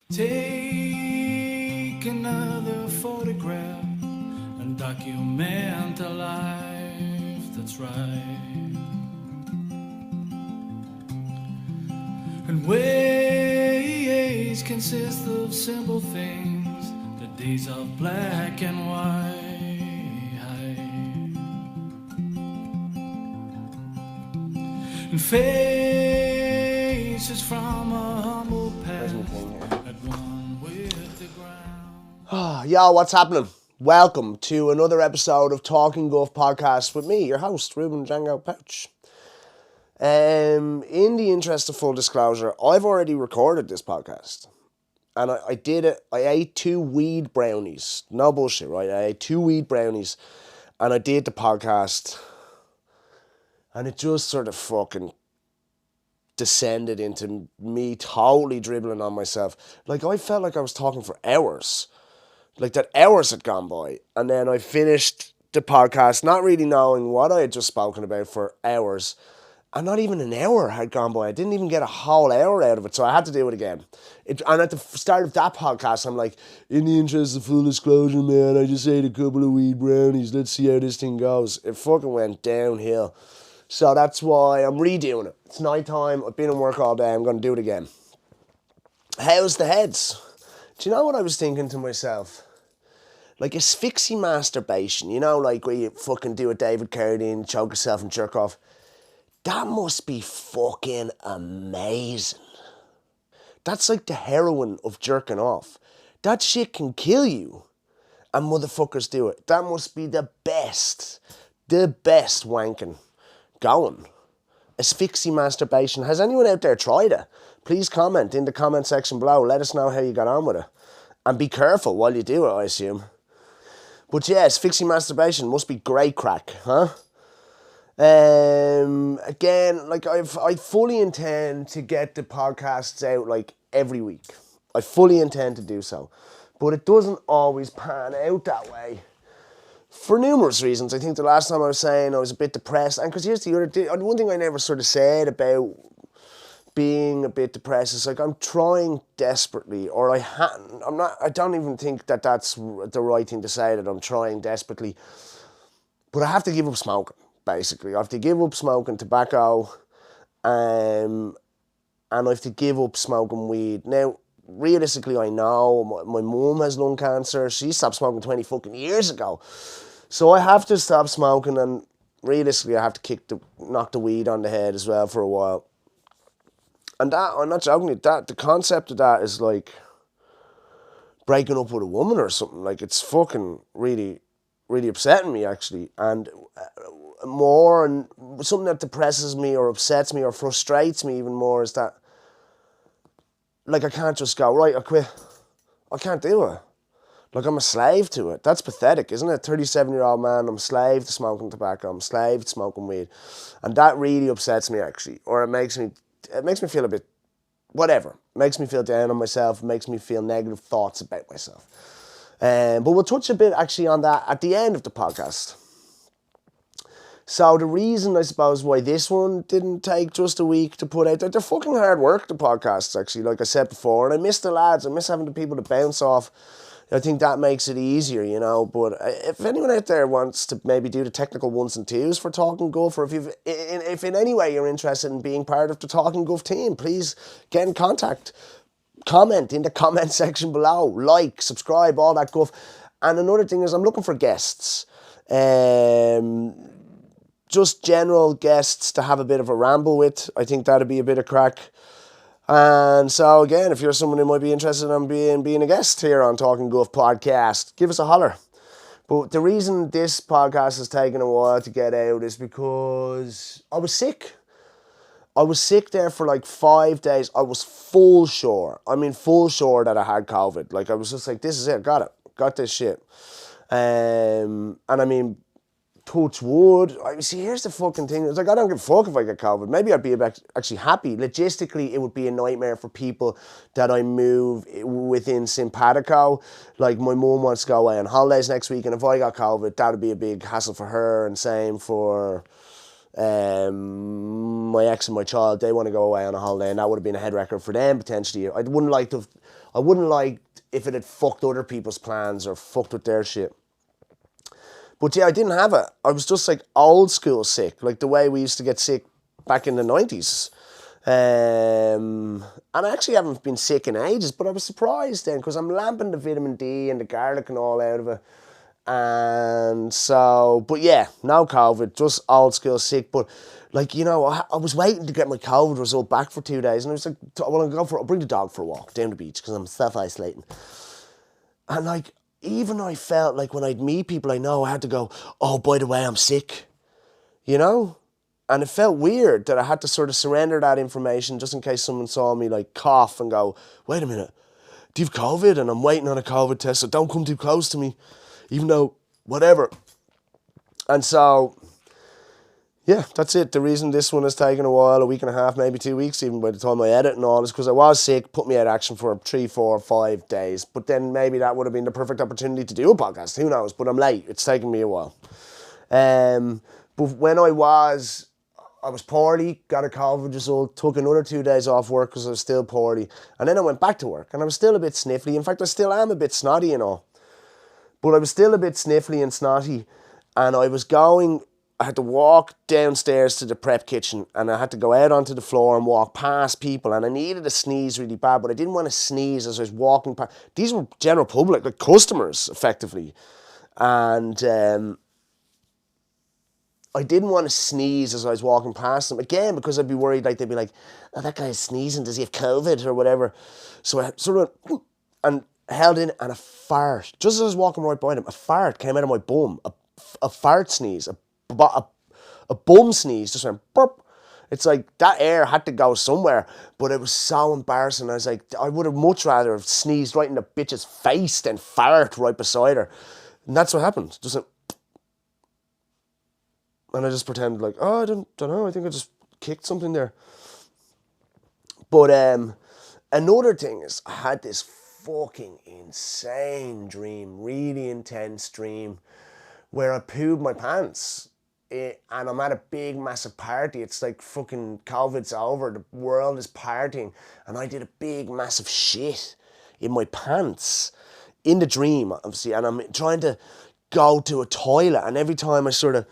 Take another photograph and document a life that's right. And ways consist of simple things, the days of black and white. And faces from a humble past that one with the ground. Yo, what's happening? Welcome to another episode of Talkin Guff podcast with me, your host, Ruben Django Pouch. In the interest of full disclosure, I've already recorded this podcast. And I did it. I ate 2 weed brownies. No bullshit, right? I ate 2 weed brownies and I did the podcast. And it just sort of fucking descended into me totally dribbling on myself. Like, I felt like I was talking for hours. Like that hours had gone by. And then I finished the podcast not really knowing what I had just spoken about for hours. And not even an hour had gone by. I didn't even get a whole hour out of it. So I had to do it again. And at the start of that podcast, I'm like, in the interest of full disclosure, man, I just ate a couple of weed brownies. Let's see how this thing goes. It fucking went downhill. So that's why I'm redoing it. It's night time. I've been in work all day. I'm going to do it again. How's the heads? Do you know what I was thinking to myself? Like asphyxiation masturbation, you know, like where you fucking do a David Carradine, choke yourself and jerk off. That must be fucking amazing. That's like the heroin of jerking off. That shit can kill you. And motherfuckers do it. That must be the best wanking going. Asphyxiation masturbation. Has anyone out there tried it? Please comment in the comment section below. Let us know how you got on with it. And be careful while you do it, I assume. But yeah, asphyxiation masturbation must be great crack, huh? Again, like I fully intend to get the podcasts out like every week. I fully intend to do so. But it doesn't always pan out that way. For numerous reasons. I think the last time I was saying I was a bit depressed. And because here's the other thing, one thing I never sort of said about being a bit depressed is like I'm trying desperately, or I don't even think that that's the right thing to say, that I'm trying desperately, but I have to give up smoking, basically. I have to give up smoking tobacco, and I have to give up smoking weed. Now, realistically, I know my mum has lung cancer. She stopped smoking 20 fucking years ago. So I have to stop smoking, and realistically, I have to knock the weed on the head as well for a while. And that, I'm not joking, the concept of that is like breaking up with a woman or something. Like, it's fucking really, really upsetting me, actually. And and something that depresses me or upsets me or frustrates me even more is that, like, I can't just go, right, I quit. I can't do it. Like, I'm a slave to it. That's pathetic, isn't it? 37-year-old man, I'm a slave to smoking tobacco. I'm a slave to smoking weed. And that really upsets me, actually. Or it makes me feel a bit, whatever. It makes me feel down on myself. It makes me feel negative thoughts about myself. But we'll touch a bit, actually, on that at the end of the podcast. So the reason, I suppose, why this one didn't take just a week to put out, they're fucking hard work, the podcasts, actually, like I said before. And I miss the lads. I miss having the people to bounce off. I think that makes it easier, you know. But if anyone out there wants to maybe do the technical ones and twos for Talkin Guff, or if in any way you're interested in being part of the Talkin Guff team, please get in contact. Comment in the comment section below. Like, subscribe, all that guff. And another thing is, I'm looking for guests. Just general guests to have a bit of a ramble with. I think that'd be a bit of crack. And so again, if you're someone who might be interested in being a guest here on Talkin Guff podcast, give us a holler. But the reason this podcast has taken a while to get out is because I was sick. I was sick there for like 5 days. I was full sure that I had COVID. Like, I was just like, this is it, got it. Got this shit. And I mean, touch wood. See, here's the fucking thing. It's like, I don't give a fuck if I get COVID. Maybe I'd be actually happy. Logistically, it would be a nightmare for people that I move within simpatico. Like, my mum wants to go away on holidays next week, and if I got COVID, that would be a big hassle for her, and same for my ex and my child. They want to go away on a holiday, and that would have been a head wrecker for them, potentially. I I wouldn't like if it had fucked other people's plans or fucked with their shit. But yeah, I didn't have it. I was just like old school sick, like the way we used to get sick back in the 90s. And I actually haven't been sick in ages, but I was surprised then because I'm lamping the vitamin D and the garlic and all out of it. And so, but yeah, no COVID, just old school sick. But like, you know, I was waiting to get my COVID result back for 2 days, and I was like, well, I'll bring the dog for a walk down the beach because I'm self-isolating. And like, even I felt like when I'd meet people I know, I had to go, oh, by the way, I'm sick, you know? And it felt weird that I had to sort of surrender that information just in case someone saw me like cough and go, wait a minute, do you have COVID? And I'm waiting on a COVID test, so don't come too close to me, even though, whatever. And so, yeah, that's it. The reason this one has taken a while, a week and a half, maybe 2 weeks, even by the time I edit and all, is because I was sick, put me out of action for 3, 4, 5 days. But then maybe that would have been the perfect opportunity to do a podcast. Who knows? But I'm late. It's taken me a while. But when I was poorly, got a COVID result, took another 2 days off work because I was still poorly. And then I went back to work and I was still a bit sniffly. In fact, I still am a bit snotty and all. But I was still a bit sniffly and snotty. And I had to walk downstairs to the prep kitchen and I had to go out onto the floor and walk past people. And I needed to sneeze really bad, but I didn't want to sneeze as I was walking past. These were general public, like customers, effectively. And I didn't want to sneeze as I was walking past them. Again, because I'd be worried, like they'd be like, oh, that guy's sneezing, does he have COVID or whatever? So I sort of and held in and a fart. Just as I was walking right by them, a fart came out of my bum. A fart sneeze, a bum sneeze, just went burp. It's like that air had to go somewhere, but it was so embarrassing. I was like, I would have much rather have sneezed right in the bitch's face than fart right beside her. And that's what happened. Just went, and I just pretended like, oh, I don't know, I think I just kicked something there. But another thing is, I had this fucking insane dream, really intense dream, where I pooed my pants. And I'm at a big, massive party. It's like fucking COVID's over. The world is partying. And I did a big, massive shit in my pants in the dream, obviously. And I'm trying to go to a toilet. And every time I sort of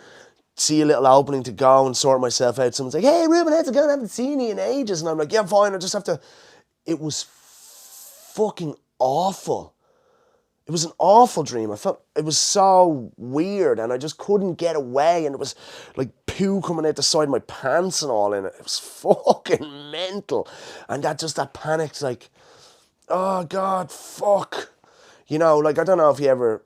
see a little opening to go and sort myself out, someone's like, hey, Ruben, how's it going? I haven't seen you in ages. And I'm like, yeah, I'm fine. I just have to... It was fucking awful. It was an awful dream. I felt it was so weird and I just couldn't get away, and it was like poo coming out the side of my pants and all in it. It was fucking mental. And that panicked, like, oh God, fuck. You know, like, I don't know if you ever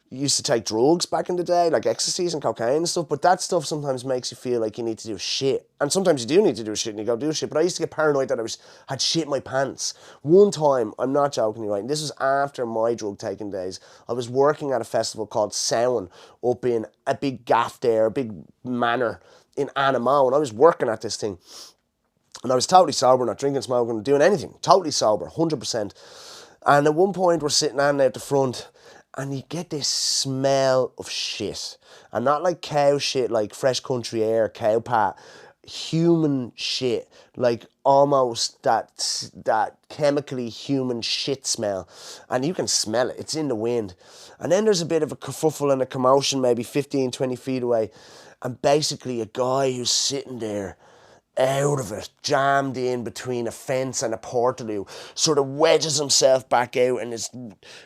used to take drugs back in the day, like ecstasies and cocaine and stuff, but that stuff sometimes makes you feel like you need to do shit. And sometimes you do need to do shit and you go do shit, but I used to get paranoid that I had shit in my pants. One time, I'm not joking, right, and this was after my drug taking days, I was working at a festival called Samhain up in a big gaff there, a big manor in Anamo, and I was working at this thing. And I was totally sober, not drinking, smoking, doing anything. Totally sober, 100%. And at one point, we're sitting out the front, and you get this smell of shit. And not like cow shit, like fresh country air, cow pat. Human shit. Like almost that chemically human shit smell. And you can smell it. It's in the wind. And then there's a bit of a kerfuffle and a commotion maybe 15, 20 feet away. And basically a guy who's sitting there out of it, jammed in between a fence and a portaloo, sort of wedges himself back out and his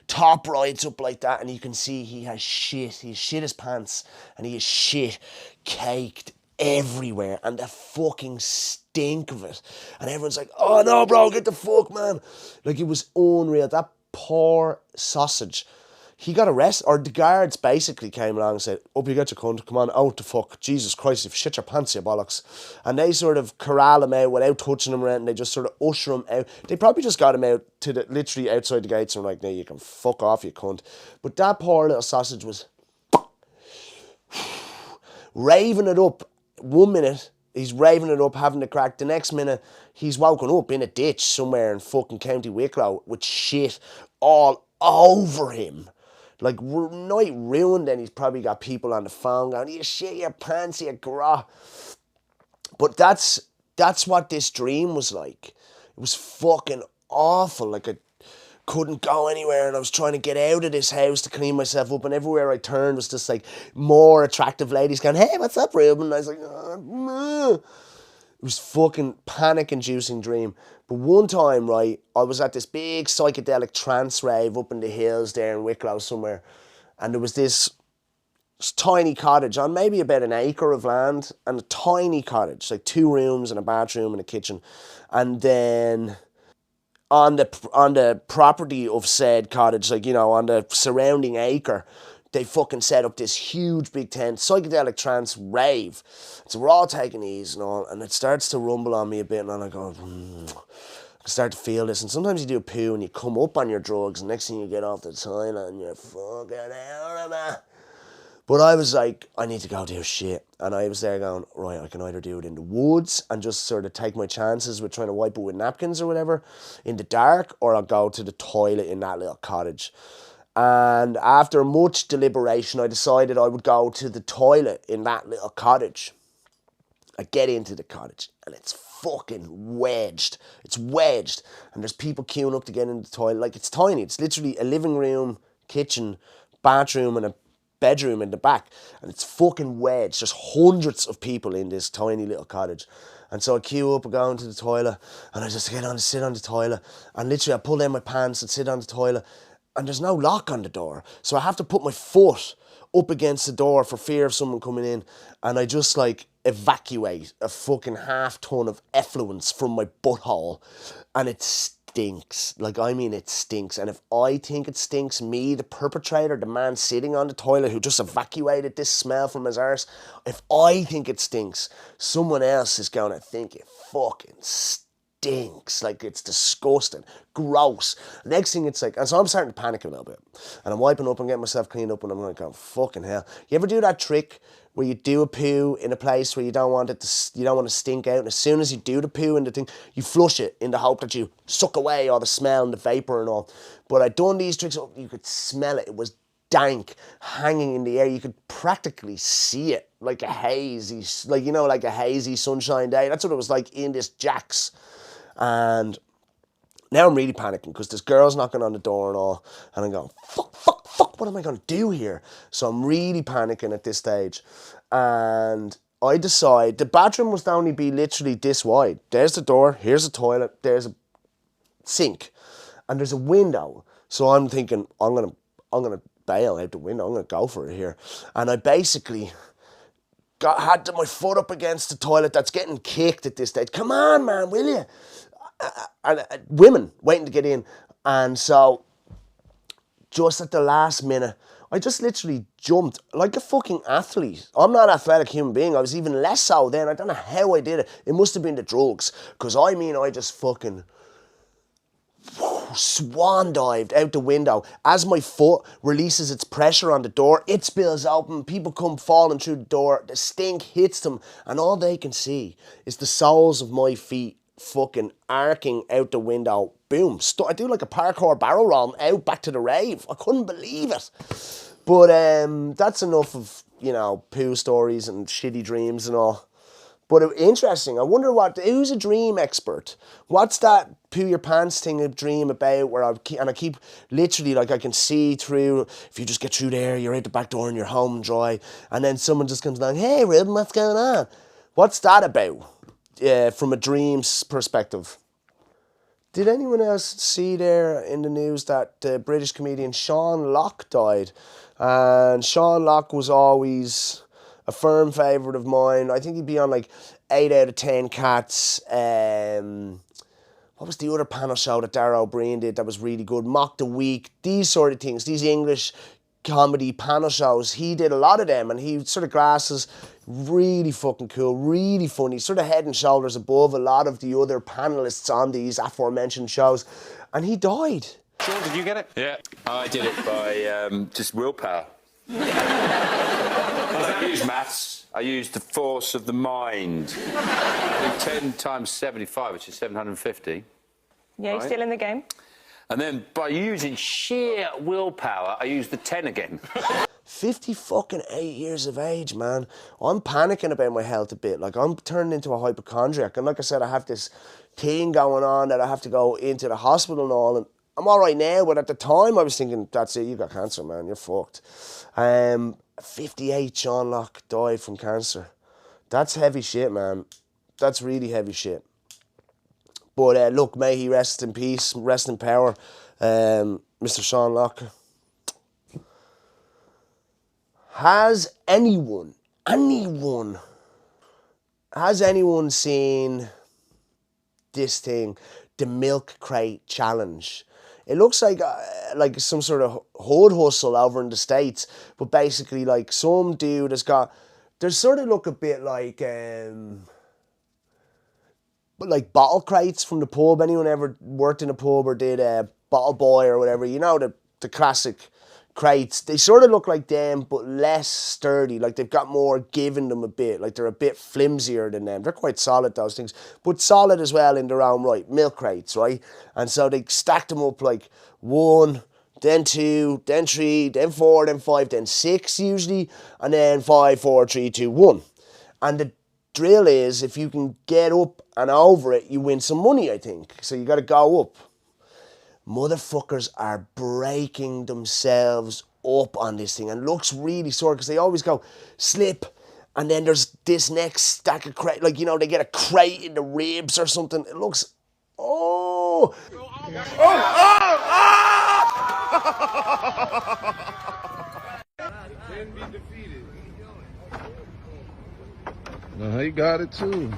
top rides up like that, and you can see he's shit his pants and he has shit caked everywhere and the fucking stink of it, and everyone's like, oh no bro, get the fuck man. Like, it was unreal. That poor sausage, he got arrested, or the guards basically came along and said, up you get your cunt, come on, out the fuck, Jesus Christ, if you shit your pants, you bollocks. And they sort of corral him out without touching him around, and they just sort of usher him out. They probably just got him out to literally outside the gates and were like, no, you can fuck off, you cunt. But that poor little sausage was raving it up. 1 minute, he's raving it up, having the crack. The next minute, he's woken up in a ditch somewhere in fucking County Wicklow with shit all over him. Like, night ruined, and he's probably got people on the phone going, you shit your pants, you grah. But that's what this dream was like. It was fucking awful. Like, couldn't go anywhere, and I was trying to get out of this house to clean myself up, and everywhere I turned was just like more attractive ladies going, hey, what's up, Ruben? And I was like, it was fucking panic-inducing dream. But one time, right, I was at this big psychedelic trance rave up in the hills there in Wicklow somewhere, and there was this tiny cottage on maybe about an acre of land, and a tiny cottage, like 2 rooms and a bathroom and a kitchen. And then on the property of said cottage, like, you know, on the surrounding acre, they fucking set up this huge big tent, psychedelic trance rave. So we're all taking these and all, and it starts to rumble on me a bit, and I go, I start to feel this. And sometimes you do a poo and you come up on your drugs, and next thing you get off the toilet and you're fucking out of it. But I was like, I need to go do shit. And I was there going, right, I can either do it in the woods and just sort of take my chances with trying to wipe it with napkins or whatever in the dark, or I'll go to the toilet in that little cottage. And after much deliberation, I decided I would go to the toilet in that little cottage. I get into the cottage and it's fucking wedged. It's wedged. And there's people queuing up to get into the toilet. Like, it's tiny. It's literally a living room, kitchen, bathroom, and a bedroom in the back. And it's fucking wedged. There's hundreds of people in this tiny little cottage. And so I queue up and go into the toilet, and I just get on to sit on the toilet. And literally I pull down my pants and sit on the toilet. And there's no lock on the door. So I have to put my foot up against the door for fear of someone coming in. And I just like evacuate a fucking half-ton of effluence from my butthole. And it stinks. Like, I mean, it stinks. And if I think it stinks, me, the perpetrator, the man sitting on the toilet who just evacuated this smell from his arse, if I think it stinks, someone else is going to think it fucking stinks. Like, it's disgusting, gross. Next thing, it's like, and so I'm starting to panic a little bit, and I'm wiping up and getting myself cleaned up, and I'm like, oh, fucking hell. You ever do that trick where you do a poo in a place where you don't want it to, you don't want to stink out, and as soon as you do the poo in the thing, you flush it in the hope that you suck away all the smell and the vapor and all? But I done these tricks, you could smell it. It was dank, hanging in the air. You could practically see it, like a hazy, like, you know, like a hazy sunshine day. That's what it was like in this Jack's. And now I'm really panicking because there's girls knocking on the door and all, and I'm going, fuck, what am I going to do here? So I'm really panicking at this stage. And I decide, the bathroom must only be literally this wide. There's the door, here's the toilet, there's a sink, and there's a window. So I'm thinking, I'm gonna bail out the window, I'm gonna go for it here. And I basically had my foot up against the toilet that's getting kicked at this stage. Come on, man, will you? And women waiting to get in. And so just at the last minute, I just literally jumped like a fucking athlete. I'm not an athletic human being. I was even less so then. I don't know how I did it. It must have been the drugs. Because I mean, I just fucking swan dived out the window. As my foot releases its pressure on the door, it spills open. People come falling through the door. The stink hits them. And all they can see is the soles of my feet fucking arcing out the window. Boom. I do like a parkour barrel roll out back to the rave. I couldn't believe it. But that's enough of, you know, poo stories and shitty dreams and all. But interesting. I wonder who's a dream expert? What's that poo your pants thing a dream about where I keep literally, like, I can see through, if you just get through there, you're out the back door and you're home and dry. And then someone just comes along, hey, Ruben, what's going on? What's that about? From a dream's perspective. Did anyone else see there in the news that the British comedian Sean Locke died? And Sean Locke was always a firm favourite of mine. I think he'd be on like 8 out of 10 Cats. What was the other panel show that Darragh O'Brien did that was really good? Mock the Week. These sort of things. These English comedy panel shows. He did a lot of them, and he sort of glasses, really fucking cool, really funny, sort of head and shoulders above a lot of the other panelists on these aforementioned shows. And he died. Sean, did you get it? Yeah, I did it by just willpower. I don't use maths. I used the force of the mind. 10 times 75, which is 750. Yeah, you're still in the game. And then by using sheer willpower, I used the 10 again. 50 fucking 8 years of age, man. I'm panicking about my health a bit. Like, I'm turning into a hypochondriac. And like I said, I have this thing going on that I have to go into the hospital and all. And I'm all right now, but at the time I was thinking, that's it, you got cancer, man, you're fucked. 58, Sean Locke died from cancer. That's heavy shit, man. That's really heavy shit. But look, may he rest in peace, rest in power, Mr. Sean Locke. Has anyone seen this thing, the milk crate challenge? It looks like some sort of hood hustle over in the States, but basically like some dude has got, they sort of look a bit like bottle crates from the pub. Anyone ever worked in a pub or did a bottle boy or whatever, you know, the classic crates. They sort of look like them, but less sturdy. Like they've got more give in them a bit. Like they're a bit flimsier than them. They're quite solid, those things, but solid as well in their own right. Milk crates, right? And so they stacked them up like 1, then 2, then 3, then 4, then 5, then 6 usually, and then 5, 4, 3, 2, 1. And the drill is, if you can get up and over it, you win some money, I think. So you got to go up. Motherfuckers are breaking themselves up on this thing, and looks really sore because they always go slip, and then there's this next stack of crate, like, you know, they get a crate in the ribs or something. It looks, oh, No, he got it too.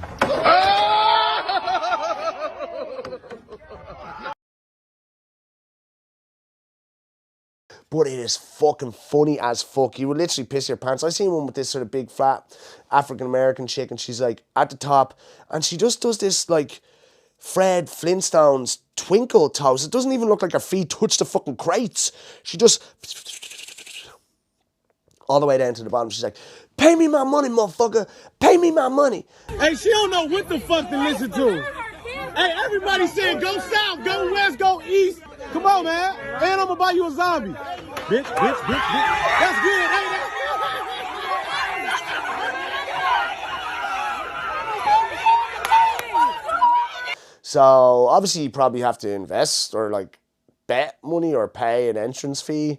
But it is fucking funny as fuck. You would literally piss your pants. I seen one with this sort of big fat African-American chick, and she's like at the top, and she just does this like Fred Flintstone's twinkle toes. It doesn't even look like her feet touch the fucking crates. She just all the way down to the bottom. She's like, pay me my money, motherfucker. Pay me my money. Hey, she don't know what the fuck to listen to. Hey, everybody saying go south, go west, go east. Come on, man. And I'm gonna buy you a zombie. Bitch. That's good, ain't it? So obviously you probably have to invest or like bet money or pay an entrance fee.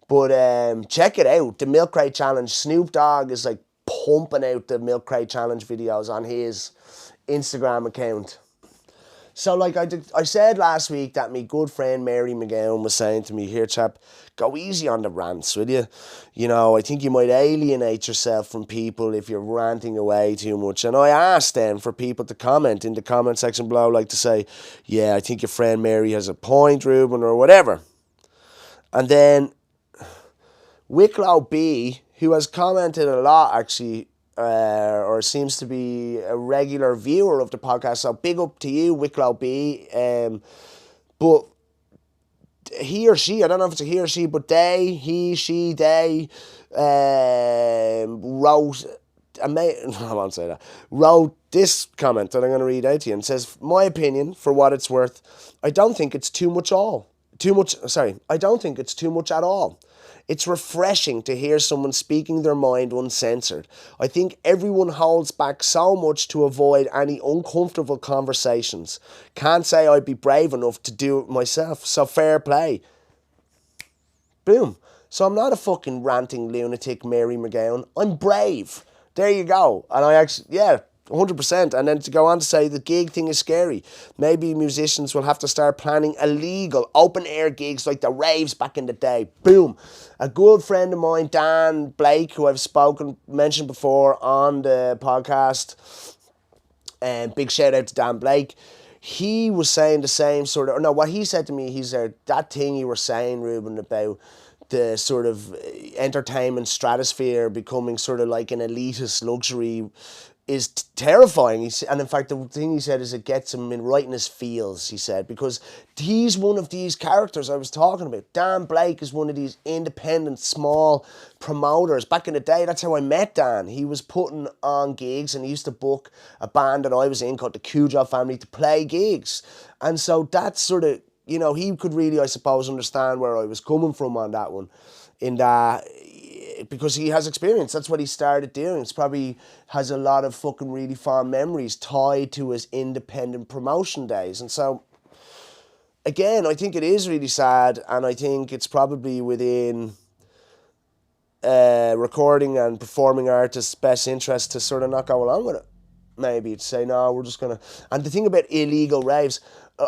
But check it out, the Milk Crate Challenge. Snoop Dogg is like pumping out the Milk Crate Challenge videos on his Instagram account. So like I said last week that my good friend Mary McGowan was saying to me, here chap, go easy on the rants, will you? You know, I think you might alienate yourself from people if you're ranting away too much. And I asked then for people to comment in the comment section below, like to say, yeah, I think your friend Mary has a point, Ruben, or whatever. And then Wicklow B, who has commented a lot actually, or seems to be a regular viewer of the podcast, so big up to you, Wicklow B. But he or she, I don't know if it's a he or she, but they, he, she, they wrote, I won't say that, wrote this comment that I'm going to read out to you, and says, my opinion, for what it's worth, I don't think it's too much I don't think it's too much at all. It's refreshing to hear someone speaking their mind uncensored. I think everyone holds back so much to avoid any uncomfortable conversations. Can't say I'd be brave enough to do it myself, so fair play. Boom. So I'm not a fucking ranting lunatic, Mary McGowan. I'm brave. There you go. And I actually, yeah, 100%. And then to go on to say the gig thing is scary. Maybe musicians will have to start planning illegal open air gigs like the raves back in the day. Boom. A good friend of mine, Dan Blake, who I've mentioned before on the podcast, and big shout out to Dan Blake. He was saying the same sort of, no, what he said to me, he said, that thing you were saying, Ruben, about the sort of entertainment stratosphere becoming sort of like an elitist luxury is terrifying. And in fact, the thing he said is it gets him in right in his feels, he said, because he's one of these characters I was talking about. Dan Blake is one of these independent, small promoters. Back in the day, that's how I met Dan. He was putting on gigs and he used to book a band that I was in called the Cujo Family to play gigs. And so that's sort of, you know, he could really, I suppose, understand where I was coming from on that one, in that, because he has experience. That's what he started doing. It's probably has a lot of fucking really fond memories tied to his independent promotion days. And so again, I think it is really sad, and I think it's probably within recording and performing artists' best interest to sort of not go along with it. Maybe to say, no, we're just going to... And the thing about illegal raves,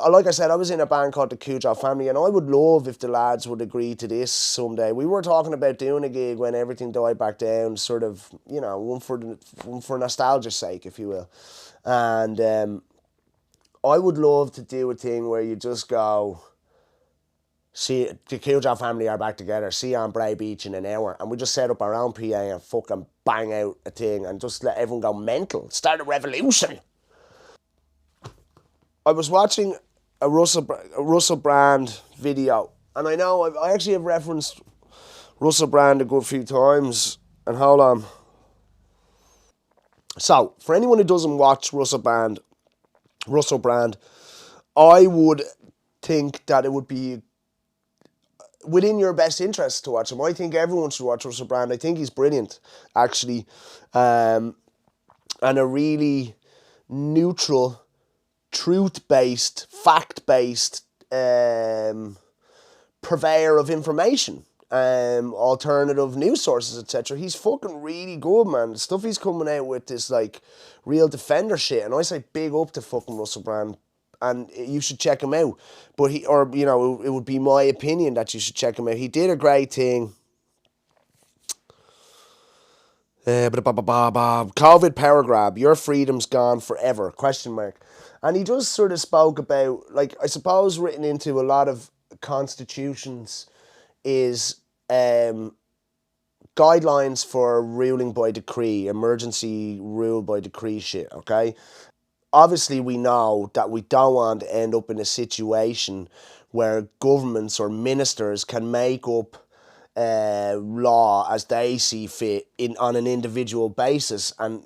like I said, I was in a band called the Cujo Family, and I would love if the lads would agree to this someday. We were talking about doing a gig when everything died back down, sort of, you know, one for nostalgia's sake, if you will. And I would love to do a thing where you just go... See, the Cujo Family are back together. See you on Bray Beach in an hour. And we just set up our own PA and fucking bang out a thing and just let everyone go mental. Start a revolution. I was watching a Russell Brand video. And I know I actually have referenced Russell Brand a good few times. And hold on. So, for anyone who doesn't watch Russell Brand, I would think that it would be within your best interest to watch him. I think everyone should watch Russell Brand. I think he's brilliant, actually. And a really neutral, truth-based, fact-based purveyor of information. Alternative news sources, etc. He's fucking really good, man. The stuff he's coming out with is like real defender shit. And I say big up to fucking Russell Brand. And you should check him out. But it would be my opinion that you should check him out. He did a great thing. COVID power grab. Your freedom's gone forever. ? And he just sort of spoke about, like, I suppose written into a lot of constitutions is guidelines for ruling by decree, emergency rule by decree shit, okay? Obviously, we know that we don't want to end up in a situation where governments or ministers can make up law as they see fit on an individual basis. And,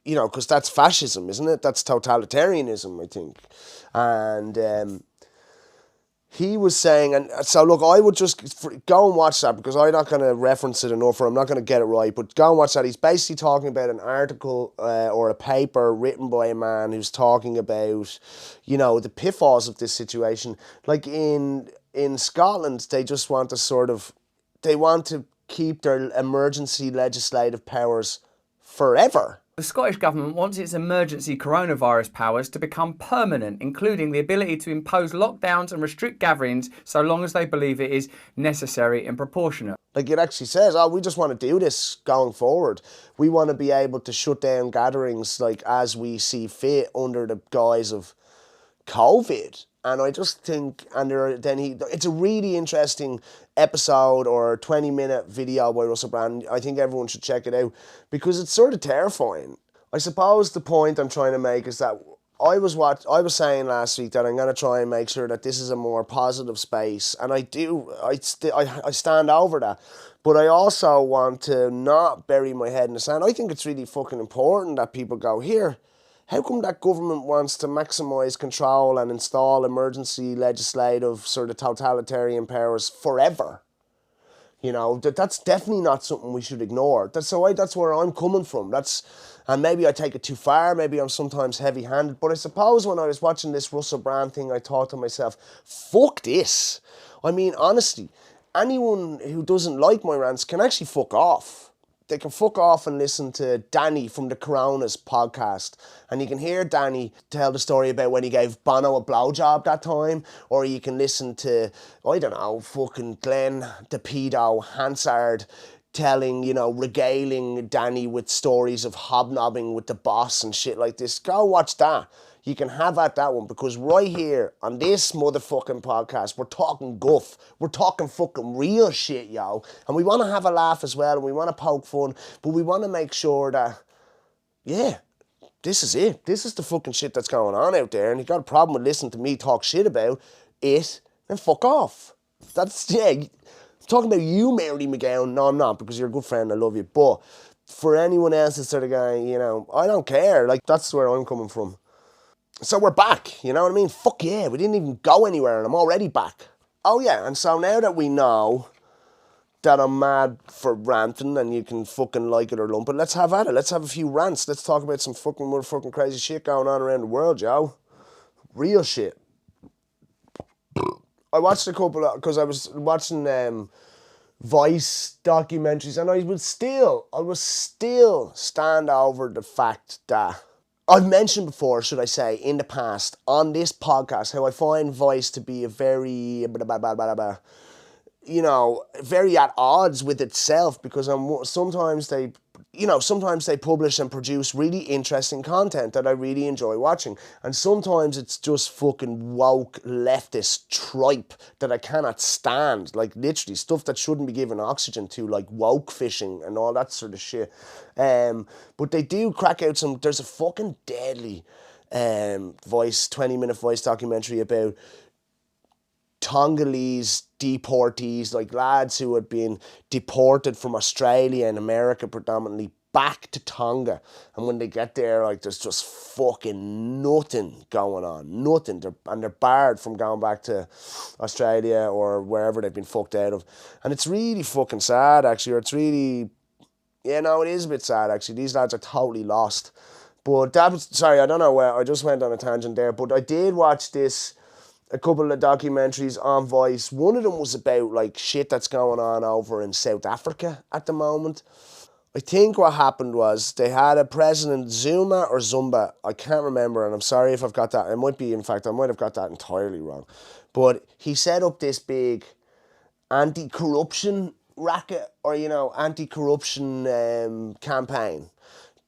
you know, because that's fascism, isn't it? That's totalitarianism, I think. And he was saying, and so look, I would just go and watch that because I'm not going to reference it enough or I'm not going to get it right, but go and watch that. He's basically talking about an article or a paper written by a man who's talking about, you know, the pitfalls of this situation. Like in Scotland, they just want to they want to keep their emergency legislative powers forever. The Scottish Government wants its emergency coronavirus powers to become permanent, including the ability to impose lockdowns and restrict gatherings so long as they believe it is necessary and proportionate. Like it actually says, we just want to do this going forward. We want to be able to shut down gatherings like as we see fit under the guise of COVID. And I just think, it's a really interesting episode or 20-minute video by Russell Brand. I think everyone should check it out because it's sort of terrifying. I suppose the point I'm trying to make is that I was saying last week that I'm going to try and make sure that this is a more positive space, and I stand over that. But I also want to not bury my head in the sand. I think it's really fucking important that people go, here, how come that government wants to maximise control and install emergency legislative sort of totalitarian powers forever? You know, that's definitely not something we should ignore. That's where I'm coming from. And maybe I take it too far. Maybe I'm sometimes heavy-handed. But I suppose when I was watching this Russell Brand thing, I thought to myself, fuck this. I mean, honestly, anyone who doesn't like my rants can actually fuck off. They can fuck off and listen to Danny from the Coronas podcast. And you can hear Danny tell the story about when he gave Bono a blowjob that time. Or you can listen to, I don't know, fucking Glenn the pedo Hansard regaling Danny with stories of hobnobbing with the boss and shit like this. Go watch that. You can have at that one because right here on this motherfucking podcast, we're talking guff. We're talking fucking real shit, yo. And we want to have a laugh as well and we want to poke fun, but we want to make sure that, yeah, this is it. This is the fucking shit that's going on out there. And you got a problem with listening to me talk shit about it, then fuck off. That's, yeah, I'm talking about you, Mary McGowan. No, I'm not because you're a good friend. I love you. But for anyone else that's sort of going, you know, I don't care. Like, that's where I'm coming from. So we're back, you know what I mean? Fuck yeah, we didn't even go anywhere and I'm already back. Oh yeah, and so now that we know that I'm mad for ranting and you can fucking like it or lump it, let's have at it. Let's have a few rants. Let's talk about some fucking motherfucking crazy shit going on around the world, yo. Real shit. I watched a couple because I was watching Vice documentaries, and I will still stand over the fact that I've mentioned before, should I say, in the past on this podcast, how I find Vice to be a very very at odds with itself, because sometimes they publish and produce really interesting content that I really enjoy watching, and sometimes it's just fucking woke leftist tripe that I cannot stand, like literally stuff that shouldn't be given oxygen to, like woke fishing and all that sort of shit. But they do crack out some. There's a fucking deadly 20-minute Voice documentary about Tongolese deportees, like lads who had been deported from Australia and America predominantly back to Tonga. And when they get there, like, there's just fucking nothing going on. Nothing. They're barred from going back to Australia or wherever they've been fucked out of. And it's really fucking sad, actually. Or it's really... Yeah, no, it is a bit sad, actually. These lads are totally lost. But that was... Sorry, I don't know where... I just went on a tangent there. But I did watch a couple of documentaries on Vice. One of them was about like shit that's going on over in South Africa at the moment. I think what happened was they had a president, Zuma or Zumba, I can't remember, and I'm sorry if I've got that. It might be, in fact, I might have got that entirely wrong. But he set up this big anti-corruption racket, or, anti-corruption campaign,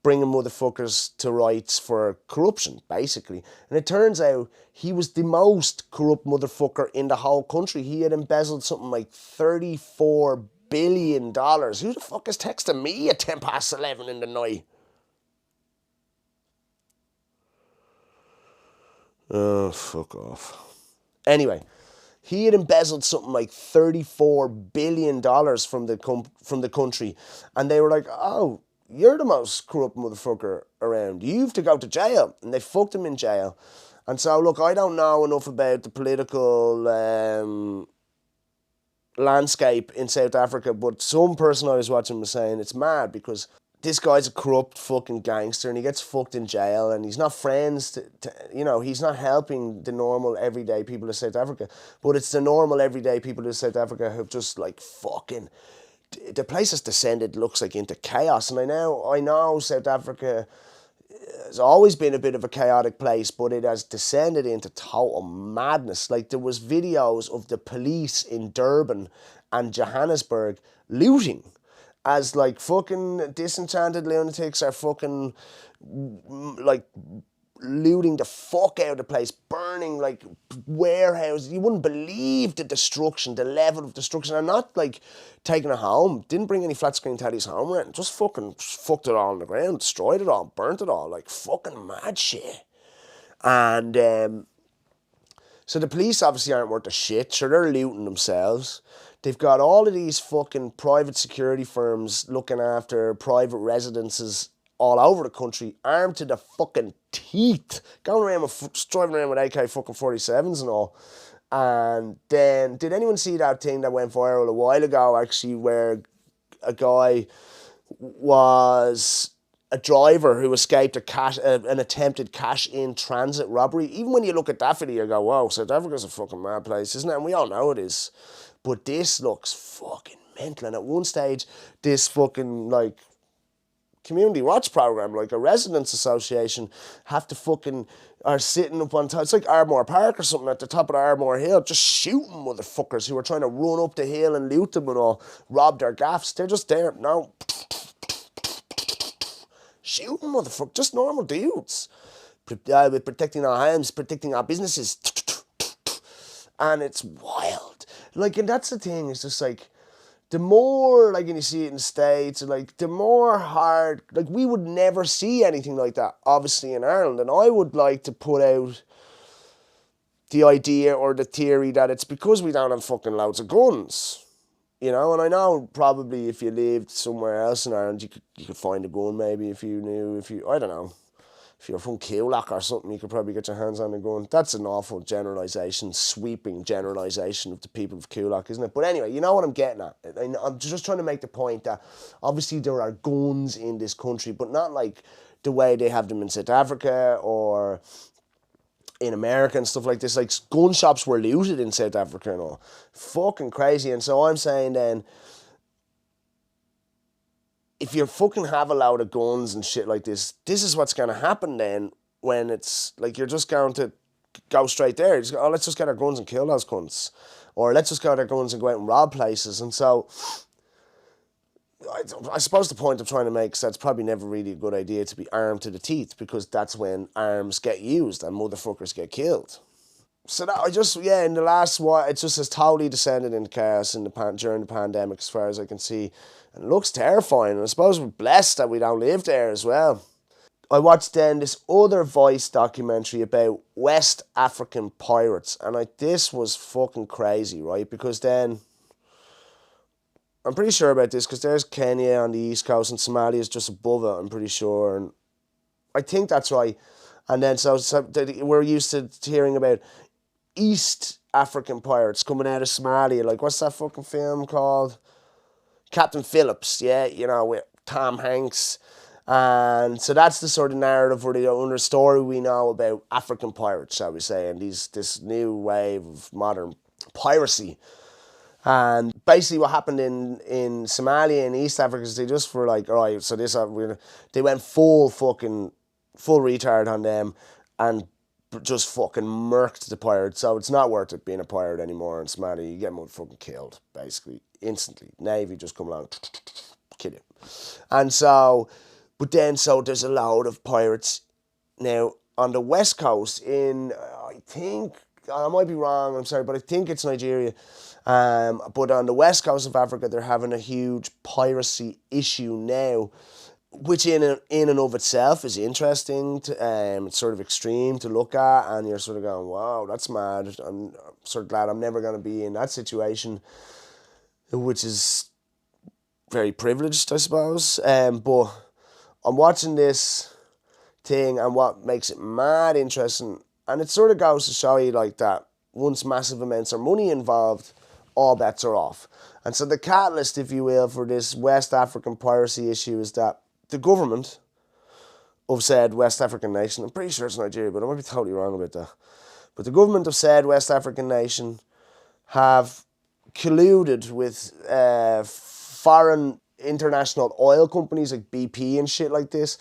bringing motherfuckers to rights for corruption, basically. And it turns out he was the most corrupt motherfucker in the whole country. He had embezzled something like $34 billion. Who the fuck is texting me at 11:10 in the night? Oh, fuck off. Anyway, he had embezzled something like $34 billion from the country. And they were like, oh, you're the most corrupt motherfucker around. You have to go to jail. And they fucked him in jail. And so, look, I don't know enough about the political landscape in South Africa, but some person I was watching was saying it's mad because this guy's a corrupt fucking gangster and he gets fucked in jail and he's not friends he's not helping the normal everyday people of South Africa, but it's the normal everyday people of South Africa who've just like fucking... The place has descended, looks like, into chaos. And I know South Africa has always been a bit of a chaotic place, but it has descended into total madness. Like, there was videos of the police in Durban and Johannesburg looting as, like, fucking disenchanted lunatics are fucking, like, looting the fuck out of the place, burning, like, warehouses. You wouldn't believe the destruction, the level of destruction. And not, like, taking it home. Didn't bring any flat screen tellies home or anything. Just fucked it all on the ground, destroyed it all, burnt it all. Like, fucking mad shit. And so the police obviously aren't worth a shit. Sure, they're looting themselves. They've got all of these fucking private security firms looking after private residences all over the country, armed to the fucking teeth, going around driving around with AK-47s and all. And then, did anyone see that thing that went viral a while ago, actually, where a guy was a driver who escaped an attempted cash-in transit robbery? Even when you look at that video, you go, wow, South Africa's a fucking mad place, isn't it? And we all know it is. But this looks fucking mental. And at one stage, this fucking, like, community watch program, like a residents association, are sitting up on top. It's like Ardmore Park or something, at the top of the Ardmore Hill, just shooting motherfuckers who are trying to run up the hill and loot them and all, rob their gaffs. They're just there now, shooting motherfuckers, just normal dudes, with protecting our homes, protecting our businesses, and it's wild. Like, and that's the thing. It's just like, the more, like, and you see it in the States, like, the more hard, like, we would never see anything like that, obviously, in Ireland. And I would like to put out the idea or the theory that it's because we don't have fucking loads of guns, And I know probably if you lived somewhere else in Ireland, you could find a gun, maybe, I don't know. If you're from Coolock or something, you could probably get your hands on a gun. That's an awful generalisation, sweeping generalisation of the people of Coolock, isn't it? But anyway, you know what I'm getting at. I'm just trying to make the point that obviously there are guns in this country, but not like the way they have them in South Africa or in America and stuff like this. Like, gun shops were looted in South Africa and all. Fucking crazy. And so I'm saying then, if you fucking have a load of guns and shit like this is what's going to happen then, when it's like you're just going to go straight there. Just go, oh, let's just get our guns and kill those cunts. Or let's just get our guns and go out and rob places. And so I suppose the point I'm trying to make is that it's probably never really a good idea to be armed to the teeth, because that's when arms get used and motherfuckers get killed. So that in the last while, it just has totally descended into chaos during the pandemic, as far as I can see. And it looks terrifying. And I suppose we're blessed that we don't live there as well. I watched then this other Vice documentary about West African pirates. And this was fucking crazy, right? Because then, I'm pretty sure about this, because there's Kenya on the east coast and Somalia is just above it, I'm pretty sure. And I think that's right. And then so we're used to hearing about East African pirates coming out of Somalia. Like, what's that fucking film called? Captain Phillips, yeah, you know, with Tom Hanks. And so that's the sort of narrative or the story we know about African pirates, shall we say, and this new wave of modern piracy. And basically what happened in Somalia and East Africa is they just were like, all right, so they went full retard on them and just fucking murked the pirates. So it's not worth it being a pirate anymore in Somalia. You get motherfucking killed, basically, instantly. Navy just come along, kill you. And so, but then, so there's a load of pirates now on the west coast in, I think, I might be wrong, I'm sorry, but I think it's Nigeria. But on the west coast of Africa, they're having a huge piracy issue now, which in and of itself is interesting. It's sort of extreme to look at, and you're sort of going, wow, that's mad. I'm sort of glad I'm never going to be in that situation, which is very privileged, I suppose. But I'm watching this thing, and what makes it mad interesting, and it sort of goes to show you like that once massive amounts of money involved, all bets are off. And so the catalyst, if you will, for this West African piracy issue is that the government of said West African nation, I'm pretty sure it's Nigeria, but I might be totally wrong about that, but the government of said West African nation have colluded with foreign international oil companies like BP and shit like this,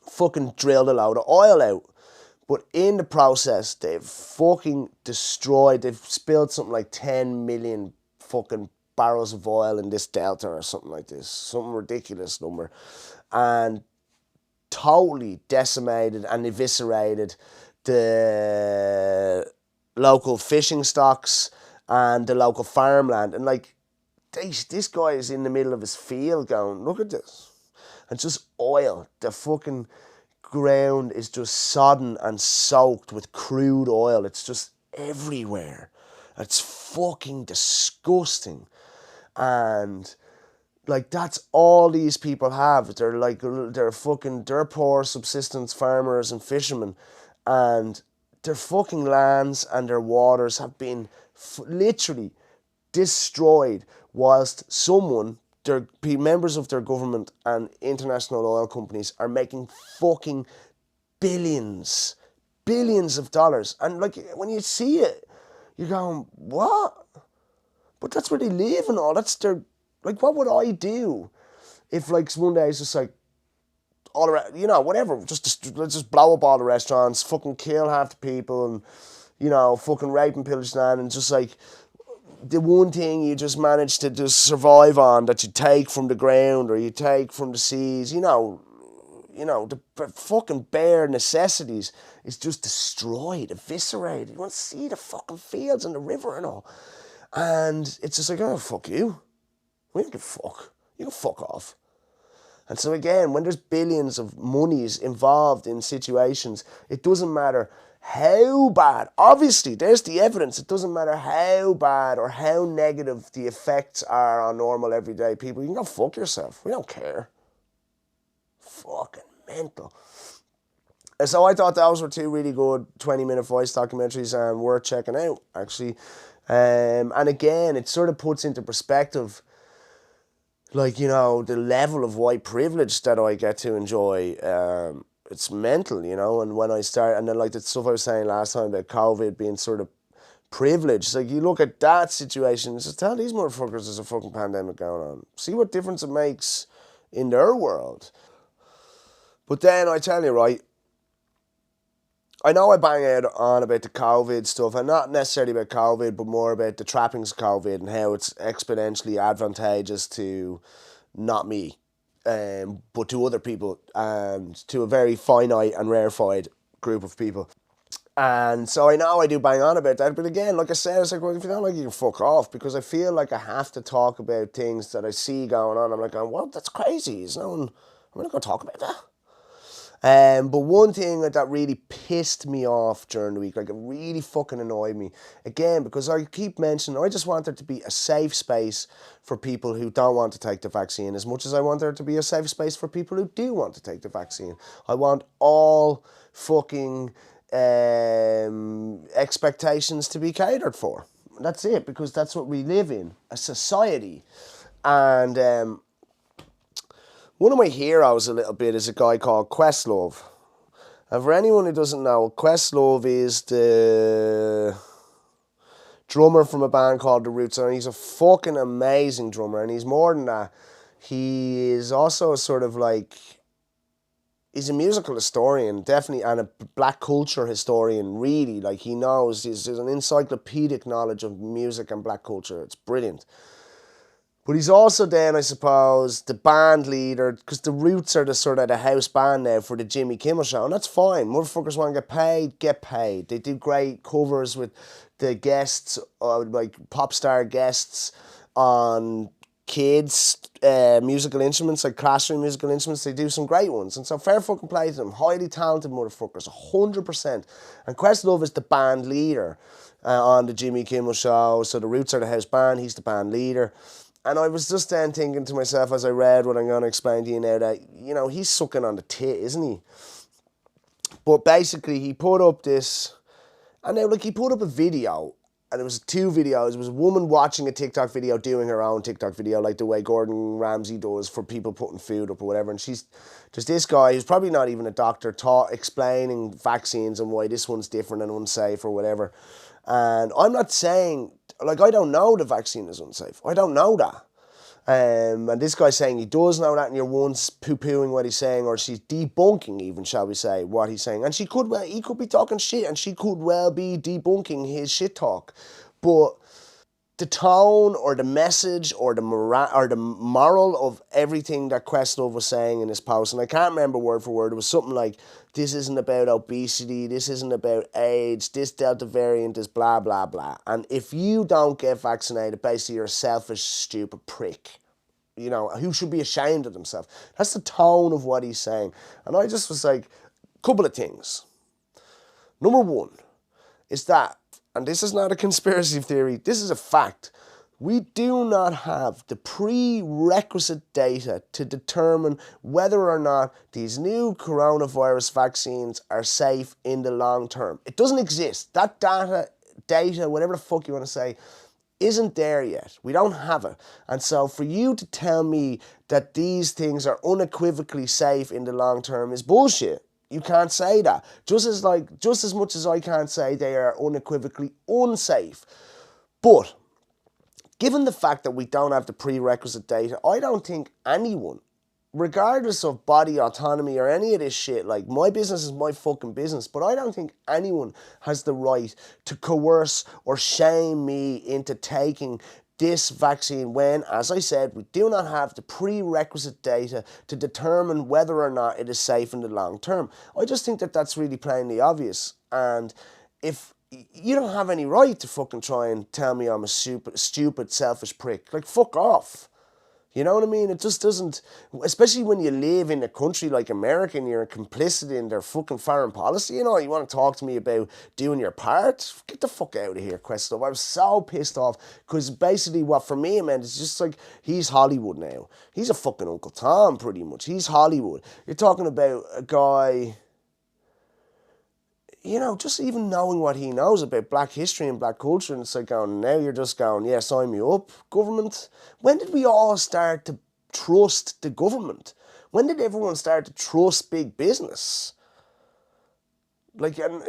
fucking drilled a load of oil out. But in the process, they've fucking destroyed, they've spilled something like 10 million fucking barrels of oil in this delta or something like this. Some ridiculous number. And totally decimated and eviscerated the local fishing stocks and the local farmland. And like, this guy is in the middle of his field going, look at this. And just oil. The fucking ground is just sodden and soaked with crude oil. It's just everywhere. It's fucking disgusting. And like, that's all these people have. They're poor subsistence farmers and fishermen, and their fucking lands and their waters have been literally destroyed, whilst members of their government and international oil companies are making fucking billions of dollars. And like, when you see it, you're going, what? But that's where they live and all. That's their, like, what would I do if like one day it's just like, all around, you know, whatever, let's just blow up all the restaurants, fucking kill half the people, and, you know, fucking rape and pillage land, and just like, the one thing you just manage to just survive on that you take from the ground or you take from the seas, you know, the fucking bare necessities is just destroyed, eviscerated. You want to see the fucking fields and the river and all. And it's just like, oh, fuck you. We don't give a fuck. You can fuck off. And so again, when there's billions of monies involved in situations, it doesn't matter how bad. Obviously, there's the evidence. It doesn't matter how bad or how negative the effects are on normal everyday people. You can go fuck yourself. We don't care. Fucking mental. And so I thought those were two really good 20-minute voice documentaries and worth checking out, actually. And again, it sort of puts into perspective, like, you know, the level of white privilege that I get to enjoy it's mental, you know. And when I start, and then like the stuff I was saying last time about COVID being sort of privileged, like you look at that situation and just tell these motherfuckers there's a fucking pandemic going on. See what difference it makes in their world. But then I tell you, right, I know I bang out on about the COVID stuff, and not necessarily about COVID, but more about the trappings of COVID and how it's exponentially advantageous to not me, but to other people, and to a very finite and rarefied group of people. And so I know I do bang on about that, but again, like I said, it's like, well, if you don't like it, you can fuck off, because I feel like I have to talk about things that I see going on. I'm like, well, that's crazy. I'm not going to talk about that. But one thing that really pissed me off during the week, like it really fucking annoyed me, again, because I keep mentioning, I just want there to be a safe space for people who don't want to take the vaccine, as much as I want there to be a safe space for people who do want to take the vaccine. I want all fucking expectations to be catered for. That's it, because that's what we live in, a society. And one of my heroes a little bit is a guy called Questlove. And for anyone who doesn't know, Questlove is the drummer from a band called The Roots, and he's a fucking amazing drummer, and he's more than that. He is also sort of like, he's a musical historian, definitely, and a black culture historian, really. Like, he knows, he's an encyclopedic knowledge of music and black culture. It's brilliant. But he's also then, I suppose, the band leader, because the Roots are the sort of the house band now for the Jimmy Kimmel Show, and that's fine. Motherfuckers want to get paid. They do great covers with the guests, like pop star guests on kids' musical instruments, like classroom musical instruments. They do some great ones, and so fair fucking play to them. Highly talented motherfuckers, 100%. And Questlove is the band leader on the Jimmy Kimmel Show, so the Roots are the house band, he's the band leader. And I was just then thinking to myself as I read what I'm going to explain to you now that, you know, he's sucking on the tit, isn't he? But basically he put up this, and now like he put up a video, and it was 2 videos. It was a woman watching a TikTok video, doing her own TikTok video, like the way Gordon Ramsay does for people putting food up or whatever. And there's this guy who's probably not even a doctor, explaining vaccines and why this one's different and unsafe or whatever. And I'm not saying, like, I don't know the vaccine is unsafe. I don't know that. And this guy's saying he does know that, and you're once poo-pooing what he's saying, or she's debunking even, shall we say, what he's saying. And he could be talking shit, and she could well be debunking his shit talk. But the tone or the message or the moral of everything that Questlove was saying in his post, and I can't remember word for word, it was something like, this isn't about obesity, this isn't about AIDS, this Delta variant is blah, blah, blah. And if you don't get vaccinated, basically you're a selfish, stupid prick. You know, who should be ashamed of themselves. That's the tone of what he's saying. And I just was like, couple of things. Number one is that, and this is not a conspiracy theory, this is a fact, we do not have the prerequisite data to determine whether or not these new coronavirus vaccines are safe in the long term. It doesn't exist. That data, whatever the fuck you want to say, isn't there yet. We don't have it. And so for you to tell me that these things are unequivocally safe in the long term is bullshit. You can't say that. Just as much as I can't say they are unequivocally unsafe. But given the fact that we don't have the prerequisite data, I don't think anyone, regardless of body autonomy or any of this shit, like, my business is my fucking business, but I don't think anyone has the right to coerce or shame me into taking this vaccine when, as I said, we do not have the prerequisite data to determine whether or not it is safe in the long term. I just think that that's really plainly obvious. And if you don't have any right to fucking try and tell me I'm a stupid, selfish prick, like, fuck off. You know what I mean? It just doesn't, especially when you live in a country like America and you're complicit in their fucking foreign policy, you know, you want to talk to me about doing your part? Get the fuck out of here, Questlove. I was so pissed off, because basically what for me it meant is just like, he's Hollywood now. He's a fucking Uncle Tom, pretty much. He's Hollywood. You're talking about a guy, you know, just even knowing what he knows about black history and black culture, and it's like going, now you're just going, yeah, sign me up, government. When did we all start to trust the government? When did everyone start to trust big business? like, and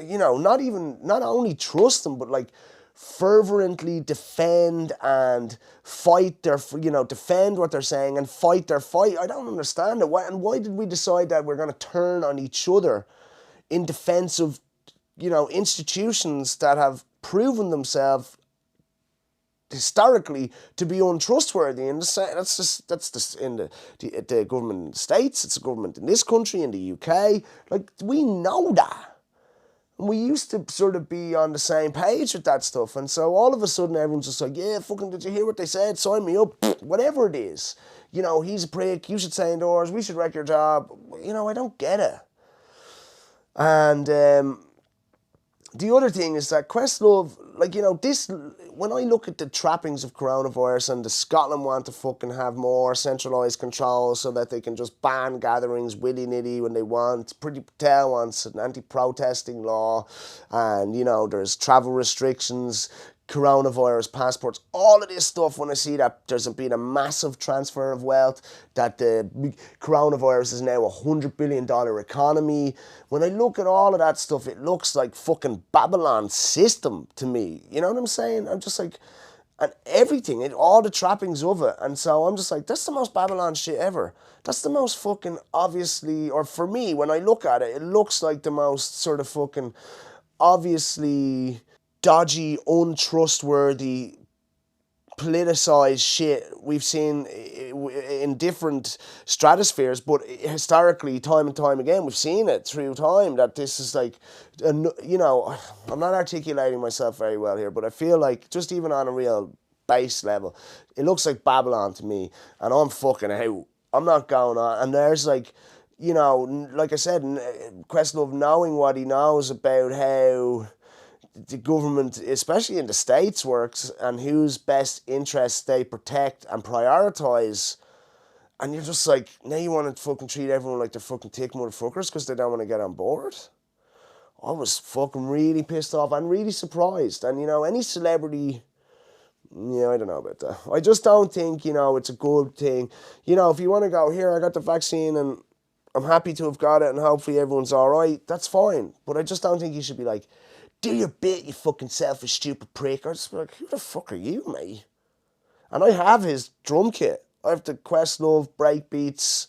not only trust them, but like fervently defend and fight defend what they're saying and fight their fight. I don't understand it. Why did we decide that we're going to turn on each other in defense of, institutions that have proven themselves historically to be untrustworthy? And that's just in the government in the States, it's the government in this country, in the UK. Like, we know that. And we used to sort of be on the same page with that stuff. And so all of a sudden everyone's just like, yeah, fucking, did you hear what they said? Sign me up. Whatever it is. He's a prick. You should stay indoors. We should wreck your job. I don't get it. And the other thing is that Questlove, when I look at the trappings of coronavirus and the Scotland want to fucking have more centralised control so that they can just ban gatherings willy-nilly when they want. Priti Patel wants an anti-protesting law, and, there's travel restrictions, coronavirus passports, all of this stuff. When I see that there's been a massive transfer of wealth, that the coronavirus is now $100 billion economy. When I look at all of that stuff, it looks like fucking Babylon system to me. You know what I'm saying? I'm just like, and everything, all the trappings of it. And so I'm just like, that's the most Babylon shit ever. That's the most fucking obviously, or for me, when I look at it, it looks like the most sort of fucking obviously dodgy, untrustworthy, politicized shit we've seen in different stratospheres, but historically, time and time again, we've seen it through time, that this is like, I'm not articulating myself very well here, but I feel like, just even on a real base level, it looks like Babylon to me, and I'm fucking out. I'm not going on. And there's like, like I said, Questlove knowing what he knows about how the government, especially in the States, works, and whose best interests they protect and prioritise. And you're just like, now you want to fucking treat everyone like they're fucking tick motherfuckers because they don't want to get on board? I was fucking really pissed off and really surprised. And, any celebrity, I don't know about that. I just don't think, it's a good thing. If you want to go, here, I got the vaccine and I'm happy to have got it and hopefully everyone's all right, that's fine. But I just don't think you should be like, do your bit, you fucking selfish, stupid prick. I just be like, who the fuck are you, mate? And I have his drum kit. I have the Questlove Breakbeats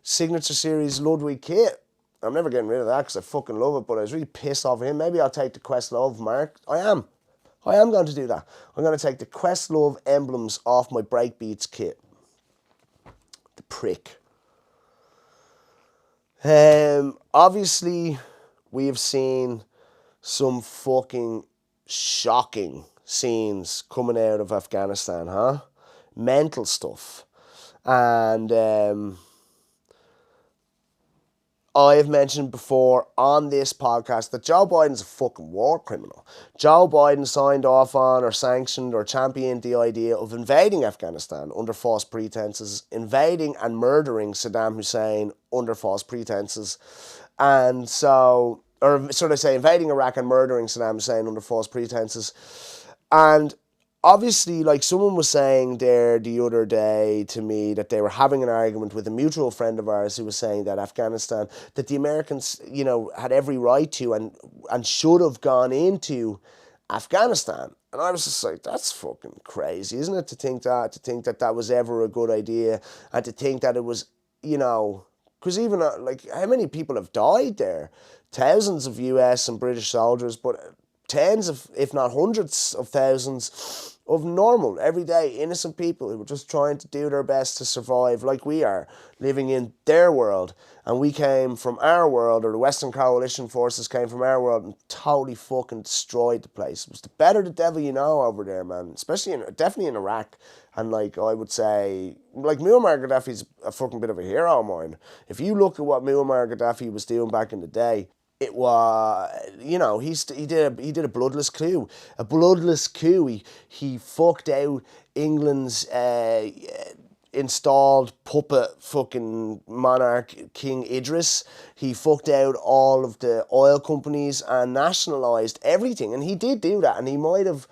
Signature Series Ludwig kit. I'm never getting rid of that because I fucking love it, but I was really pissed off at him. Maybe I'll take the Questlove mark. I am going to do that. I'm going to take the Questlove emblems off my Breakbeats kit. The prick. Obviously, we have seen some fucking shocking scenes coming out of Afghanistan, huh? Mental stuff. And I have mentioned before on this podcast that Joe Biden's a fucking war criminal. Joe Biden signed off on or sanctioned or championed the idea of invading Afghanistan under false pretenses, invading and murdering Saddam Hussein under false pretenses. And so, or should I say, invading Iraq and murdering Saddam Hussein under false pretenses. And obviously, like someone was saying there the other day to me, that they were having an argument with a mutual friend of ours who was saying that Afghanistan, that the Americans, had every right to and should have gone into Afghanistan. And I was just like, that's fucking crazy, isn't it? To think that was ever a good idea, and to think that it was, because even how many people have died there? Thousands of US and British soldiers, but tens of, if not hundreds of thousands of normal, everyday, innocent people who were just trying to do their best to survive, like we are, living in their world. And we came from our world, or the Western Coalition forces came from our world and totally fucking destroyed the place. It was the better the devil you know over there, man. Especially definitely in Iraq. And I would say, Muammar Gaddafi's a fucking bit of a hero of mine. If you look at what Muammar Gaddafi was doing back in the day, it was, he did a bloodless coup. A bloodless coup. He fucked out England's installed puppet fucking monarch, King Idris. He fucked out all of the oil companies and nationalised everything. And he did do that. And he might have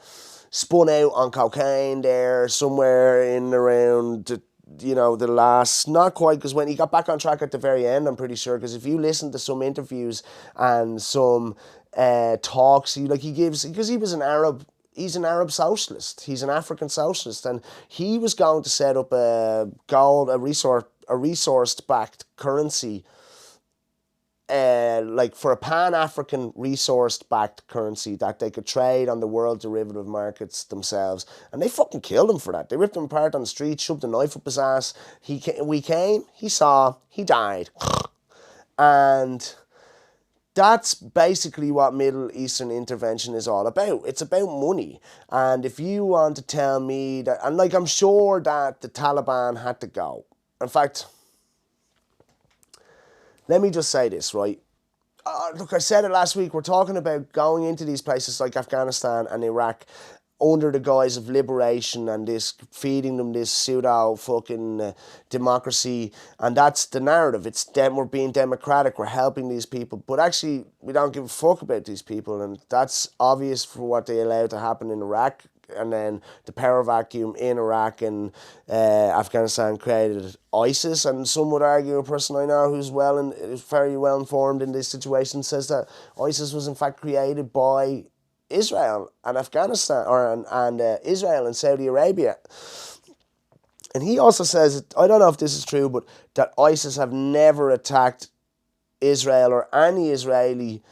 spun out on cocaine there somewhere in around the last, not quite, because when he got back on track at the very end, I'm pretty sure, because if you listen to some interviews and some talks he gives, because he was he's an Arab socialist, he's an African socialist, and he was going to set up a resource-backed currency, for a pan-African resource-backed currency that they could trade on the world derivative markets themselves. And they fucking killed him for that. They ripped him apart on the street, shoved a knife up his ass. We came, he saw, he died. And that's basically what Middle Eastern intervention is all about. It's about money. And if you want to tell me that, and I'm sure that the Taliban had to go. In fact, let me just say this, right? Look, I said it last week. We're talking about going into these places like Afghanistan and Iraq under the guise of liberation and feeding them this pseudo fucking democracy. And that's the narrative. It's them, we're being democratic, we're helping these people. But actually, we don't give a fuck about these people. And that's obvious for what they allowed to happen in Iraq. And then the power vacuum in Iraq and Afghanistan created ISIS. And some would argue, a person I know who's very well informed in this situation, says that ISIS was in fact created by Israel and Afghanistan, and Israel and Saudi Arabia. And he also says, I don't know if this is true, but that ISIS have never attacked Israel or any Israeli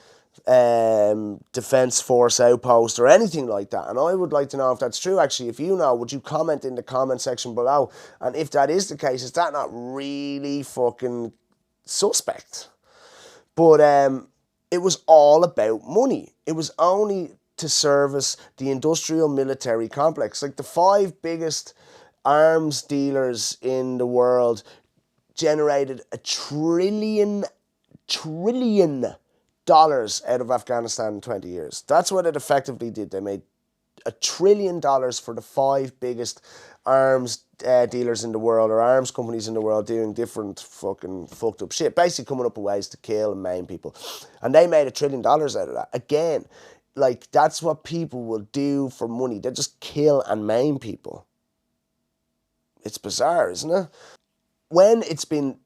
defense force outpost or anything like that. And I would like to know if that's true. Actually, if you know, would you comment in the comment section below? And if that is the case, is that not really fucking suspect? But it was all about money. It was only to service the industrial military complex. Like the 5 biggest arms dealers in the world generated $1 trillion out of Afghanistan in 20 years. That's what it effectively did. They made $1 trillion for the 5 biggest arms dealers in the world, or arms companies in the world, doing different fucking fucked up shit, basically coming up with ways to kill and maim people. And they made $1 trillion out of that. Again, that's what people will do for money. They just kill and maim people. It's bizarre, isn't it? When it's been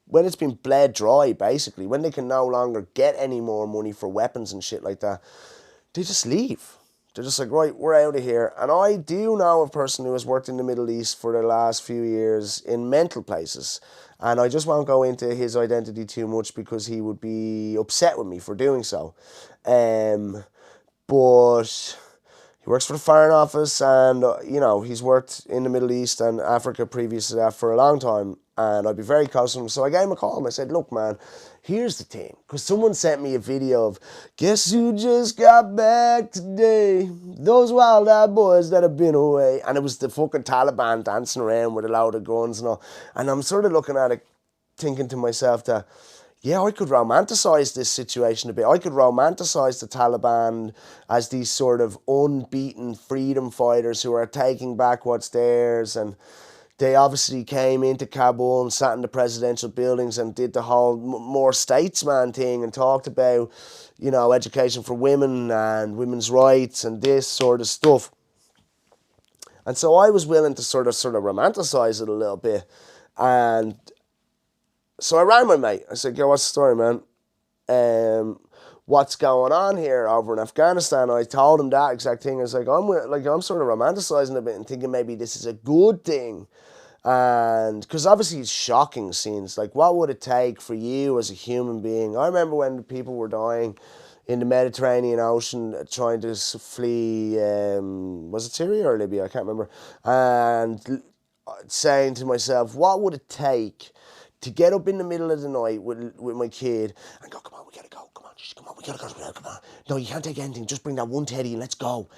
when it's been bled dry, basically, when they can no longer get any more money for weapons and shit like that, they just leave. They're just like, right, we're out of here. And I do know a person who has worked in the Middle East for the last few years in mental places. And I just won't go into his identity too much because he would be upset with me for doing so. But he works for the Foreign Office, and, he's worked in the Middle East and Africa previous to that for a long time. And I'd be very close to him. So I gave him a call and I said, look, man, here's the thing. Because someone sent me a video of, guess who just got back today? Those wild-eyed boys that have been away. And it was the fucking Taliban dancing around with a load of guns and all. And I'm sort of looking at it, thinking to myself that, yeah, I could romanticize this situation a bit. I could romanticize the Taliban as these sort of unbeaten freedom fighters who are taking back what's theirs. And they obviously came into Kabul and sat in the presidential buildings and did the whole more statesman thing and talked about, education for women and women's rights and this sort of stuff. And so I was willing to sort of romanticize it a little bit. And so I rang my mate. I said, what's the story, man? What's going on here over in Afghanistan? I told him that exact thing. I was like, I'm sort of romanticizing a bit and thinking maybe this is a good thing. And because obviously it's shocking scenes. Like, what would it take for you as a human being? I remember when people were dying in the Mediterranean Ocean trying to flee, was it Syria or Libya? I can't remember. And saying to myself, what would it take to get up in the middle of the night with my kid and go, come on, we gotta go. Come on, we gotta go, come on. No, you can't take anything, just bring that one teddy and let's go.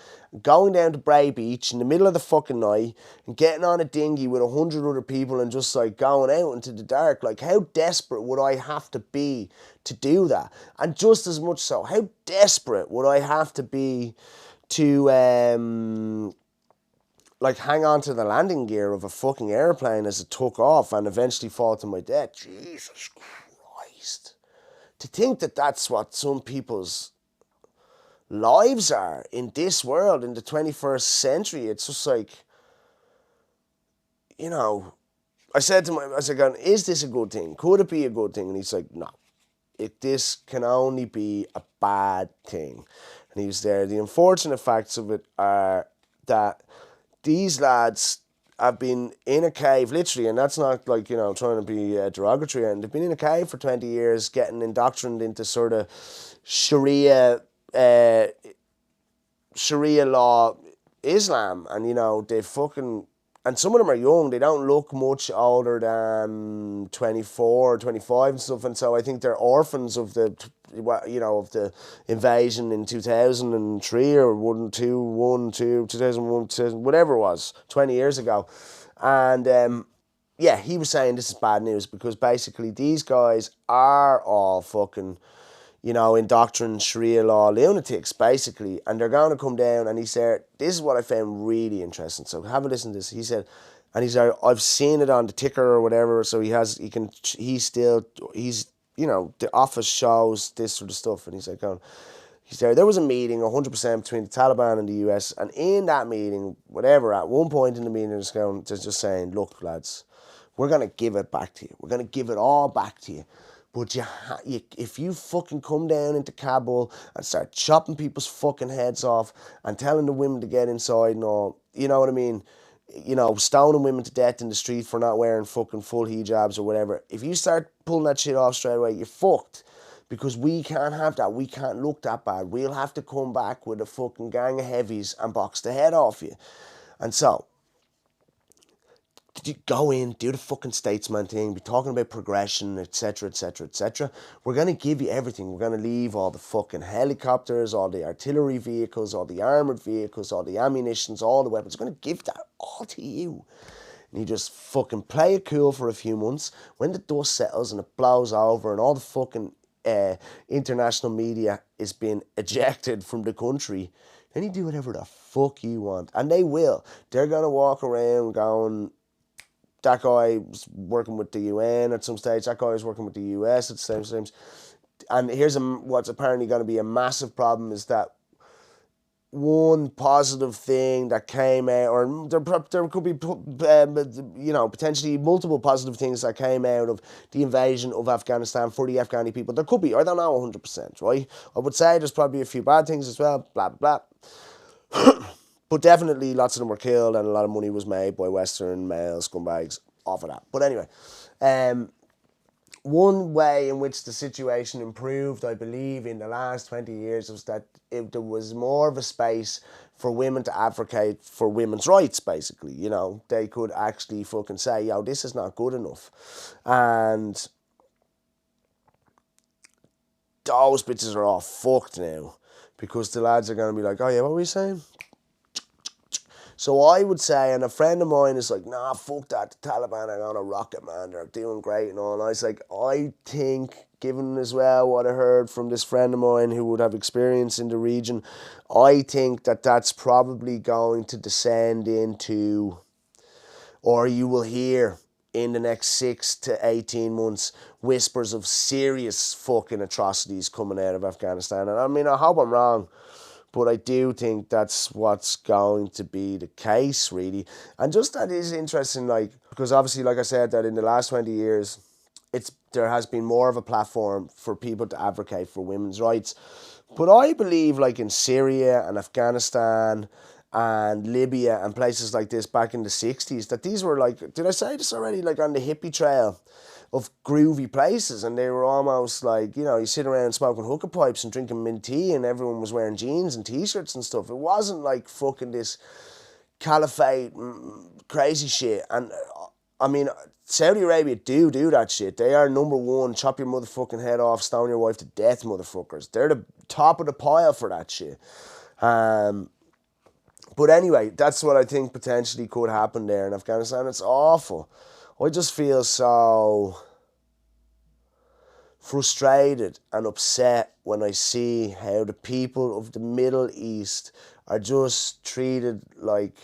Going down to Bray Beach in the middle of the fucking night and getting on a dinghy with 100 other people and just going out into the dark. Like, how desperate would I have to be to do that? And just as much so, how desperate would I have to be to hang on to the landing gear of a fucking airplane as it took off and eventually fall to my death? Jesus Christ. To think that that's what some people's lives are in this world, in the 21st century, it's just like, you know, I said to him, I said, going, is this a good thing? Could it be a good thing? And he's like, no. This can only be a bad thing. And he was there. The unfortunate facts of it are that these lads have been in a cave, literally, and that's not like, you know, trying to be derogatory, and they've been in a cave for 20 years getting indoctrinated into sort of Sharia law Islam, and, you know, they fucking, and some of them are young, they don't look much older than 24 or 25 and stuff, and so I think they're orphans of the, you know, of the invasion in 2003 or 2001, whatever it was, 20 years ago. And yeah, he was saying this is bad news because basically these guys are all fucking, you know, indoctrined Sharia law lunatics, basically, and they're going to come down. And he said, this is what I found really interesting. So have a listen to this. He said, and he's like, I've seen it on the ticker or whatever. So he's, you know, the office shows this sort of stuff. And he's like, there was a meeting 100% between the Taliban and the US. And in that meeting, whatever, at one point in the meeting, they're just saying, look, lads, we're going to give it back to you. We're going to give it all back to you. But if you fucking come down into Kabul and start chopping people's fucking heads off and telling the women to get inside and all, you know what I mean? You know, stoning women to death in the street for not wearing fucking full hijabs or whatever. If you start pulling that shit off straight away, you're fucked. Because we can't have that. We can't look that bad. We'll have to come back with a fucking gang of heavies and box the head off you. And so, did you go in, do the fucking statesman thing, be talking about progression, etc., etc., etc. We're going to give you everything. We're going to leave all the fucking helicopters, all the artillery vehicles, all the armoured vehicles, all the ammunitions, all the weapons. We're going to give that all to you. And you just fucking play it cool for a few months. When the dust settles and it blows over and all the fucking international media is being ejected from the country, then you do whatever the fuck you want. And they will. They're going to walk around going, that guy was working with the UN at some stage. That guy was working with the US at the same time. And here's what's apparently going to be a massive problem is that one positive thing that came out, or there could be, you know, potentially multiple positive things that came out of the invasion of Afghanistan for the Afghani people. There could be, I don't know 100%, right? I would say there's probably a few bad things as well, blah, blah, blah. But definitely lots of them were killed and a lot of money was made by Western male scumbags off of that. But anyway, one way in which the situation improved, I believe, in the last 20 years was that there was more of a space for women to advocate for women's rights, basically. You know, they could actually fucking say, yo, this is not good enough. And those bitches are all fucked now because the lads are going to be like, oh yeah, what were you saying? So I would say, and a friend of mine is like, nah, fuck that, the Taliban are on a rocket, man, they're doing great and all. And I was like, I think, given as well what I heard from this friend of mine who would have experience in the region, I think that that's probably going to descend into, or you will hear in the next 6 to 18 months, whispers of serious fucking atrocities coming out of Afghanistan. And I mean, I hope I'm wrong, but I do think that's what's going to be the case, really. And just that is interesting, like, because obviously, like I said, that in the last 20 years, there has been more of a platform for people to advocate for women's rights. But I believe, like in Syria and Afghanistan and Libya and places like this back in the 60s, that these were like, did I say this already, like on the hippie trail of groovy places, and they were almost like, you know, you sit around smoking hookah pipes and drinking mint tea and everyone was wearing jeans and t-shirts and stuff. It wasn't like fucking this caliphate crazy shit. And I mean, Saudi Arabia do that shit. They are number one, chop your motherfucking head off, stone your wife to death motherfuckers. They're the top of the pile for that shit. But anyway, that's what I think potentially could happen there in Afghanistan. It's awful. I just feel so frustrated and upset when I see how the people of the Middle East are just treated like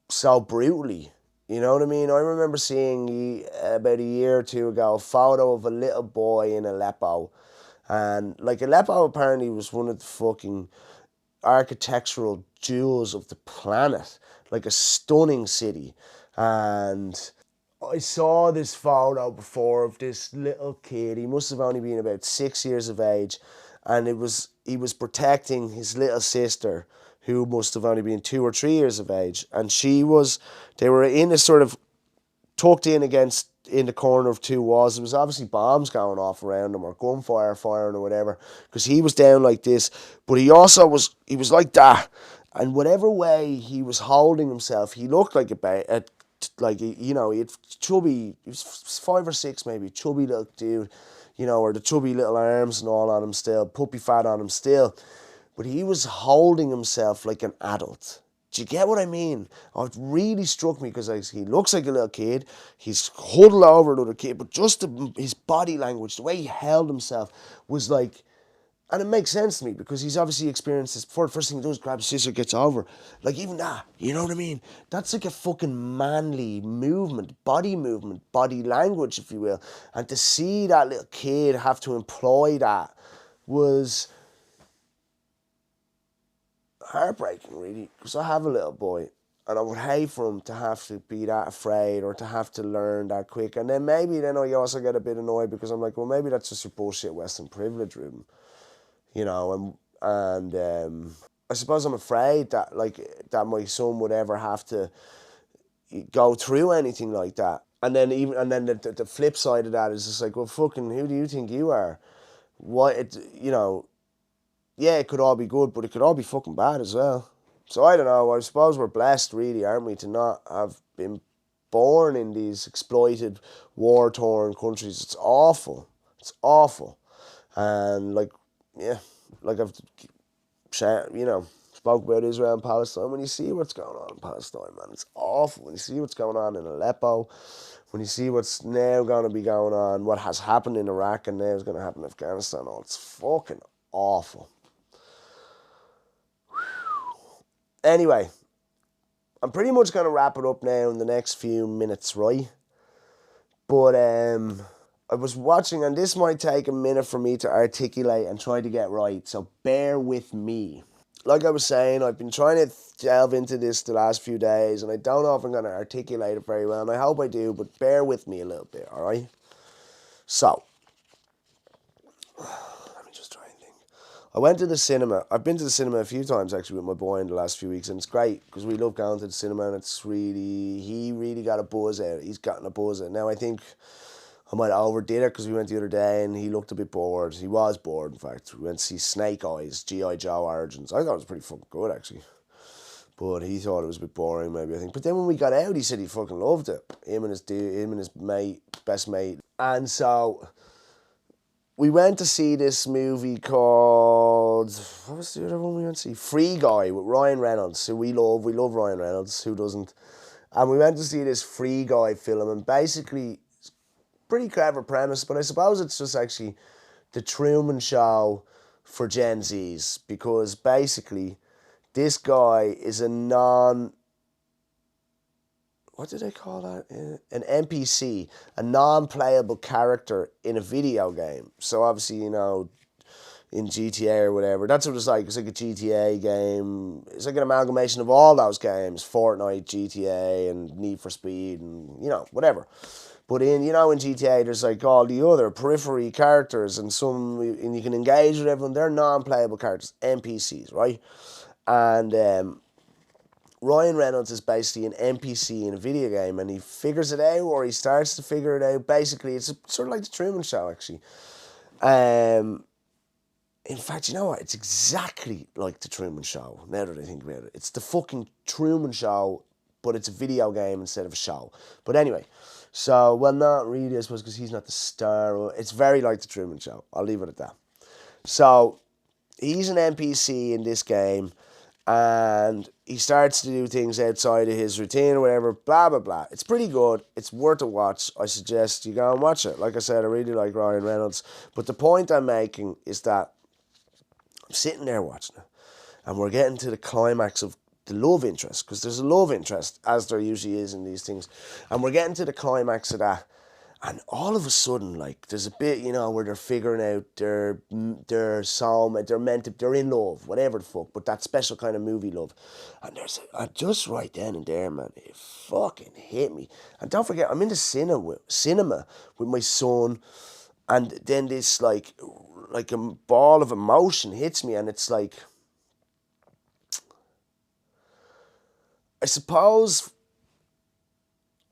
so brutally. You know what I mean? I remember seeing about a year or two ago a photo of a little boy in Aleppo. And like Aleppo apparently was one of the fucking architectural jewels of the planet. Like a stunning city. And I saw this photo before of this little kid. He must have only been about 6 years of age, and he was protecting his little sister, who must have only been 2 or 3 years of age, and they were in a sort of tucked in the corner of two walls. There was obviously bombs going off around him, or gunfire firing or whatever, because he was down like this, but he was like that, and whatever way he was holding himself, he looked like he had chubby, he was 5 or 6 maybe, chubby little dude, or the chubby little arms and all on him still, puppy fat on him still, but he was holding himself like an adult. Do you get what I mean? Oh, it really struck me because he looks like a little kid. He's huddled over another kid, but just his body language, the way he held himself was like, and it makes sense to me because he's obviously experienced this before. The first thing he does, grab his sister, gets over. Like even that, you know what I mean? That's like a fucking manly movement, body language, if you will. And to see that little kid have to employ that was heartbreaking, really, because I have a little boy and I would hate for him to have to be that afraid or to have to learn that quick. And then I also get a bit annoyed because I'm like, well, maybe that's just your bullshit Western privilege, Ruben. And I suppose I'm afraid that my son would ever have to go through anything like that. And then the flip side of that is just like, well, fucking, who do you think you are? Yeah, it could all be good, but it could all be fucking bad as well. So I don't know, I suppose we're blessed really, aren't we, to not have been born in these exploited, war-torn countries. It's awful. It's awful. And I've spoke about Israel and Palestine. When you see what's going on in Palestine, man, it's awful. When you see what's going on in Aleppo, when you see what's now going to be going on, what has happened in Iraq and now is going to happen in Afghanistan, it's fucking awful. Anyway, I'm pretty much going to wrap it up now in the next few minutes, right? But I was watching, and this might take a minute for me to articulate and try to get right, so bear with me. Like I was saying, I've been trying to delve into this the last few days, and I don't know if I'm going to articulate it very well, and I hope I do, but bear with me a little bit, alright? So, let me just try and think. I went to the cinema. I've been to the cinema a few times, actually, with my boy in the last few weeks, and it's great, because we love going to the cinema, and he really got a buzz out of it. He's gotten a buzz out of it. Now, I think I might have overdid it because we went the other day and he looked a bit bored. He was bored, in fact. We went to see Snake Eyes, G.I. Joe Origins. I thought it was pretty fucking good, actually. But he thought it was a bit boring, maybe, I think. But then when we got out, he said he fucking loved it. Him and his best mate. And so we went to see this movie called, what was the other one we went to see? Free Guy with Ryan Reynolds, who we love. We love Ryan Reynolds, who doesn't? And we went to see this Free Guy film, and basically, pretty clever premise, but I suppose it's just actually the Truman Show for Gen Zs, because basically this guy is what do they call that? An NPC, a non-playable character in a video game. So obviously, in GTA or whatever, that's what it's like. It's like a GTA game. It's like an amalgamation of all those games, Fortnite, GTA, and Need for Speed, and, whatever. But in GTA, there's like all the other periphery characters and you can engage with everyone. They're non-playable characters, NPCs, right? And Ryan Reynolds is basically an NPC in a video game, and he figures it out, or he starts to figure it out. Basically, it's sort of like the Truman Show, actually. In fact, you know what? It's exactly like the Truman Show, now that I think about it. It's the fucking Truman Show, but it's a video game instead of a show. But anyway, so, well, not really, I suppose, because he's not the star. It's very like the Truman Show. I'll leave it at that. So, he's an NPC in this game, and he starts to do things outside of his routine or whatever, blah, blah, blah. It's pretty good. It's worth a watch. I suggest you go and watch it. Like I said, I really like Ryan Reynolds. But the point I'm making is that I'm sitting there watching it, and we're getting to the climax of the love interest, because there's a love interest, as there usually is in these things, and we're getting to the climax of that, And all of a sudden, like, there's a bit, you know, where they're figuring out their soulmate, they're in love, whatever the fuck, but that special kind of movie love. And just right then and there, man, it fucking hit me. And don't forget, I'm in the cinema with my son, and then this, like a ball of emotion hits me, and it's like, I suppose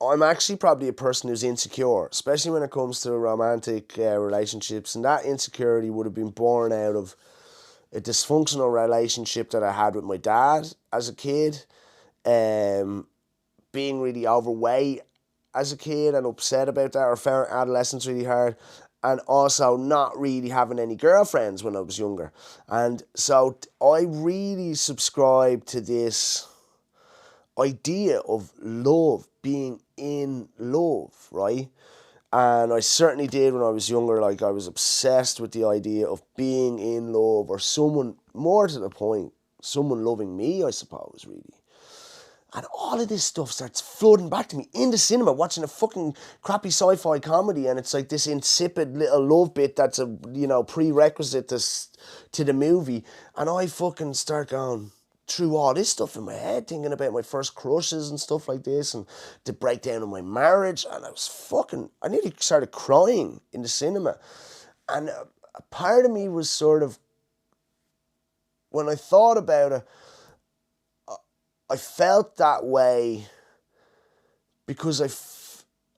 I'm actually probably a person who's insecure, especially when it comes to romantic relationships. And that insecurity would have been born out of a dysfunctional relationship that I had with my dad as a kid, being really overweight as a kid and upset about that, or found adolescence really hard, and also not really having any girlfriends when I was younger. And so I really subscribe to this idea of love, being in love, right? And I certainly did when I was younger. Like, I was obsessed with the idea of being in love, or someone, more to the point, someone loving me, I suppose, really. And all of this stuff starts flooding back to me in the cinema, watching a fucking crappy sci-fi comedy, and it's like this insipid little love bit that's a, you know, prerequisite to the movie. And I fucking start going through all this stuff in my head, thinking about my first crushes and stuff like this, and the breakdown of my marriage. And I nearly started crying in the cinema. And a part of me was sort of, when I thought about it, I felt that way because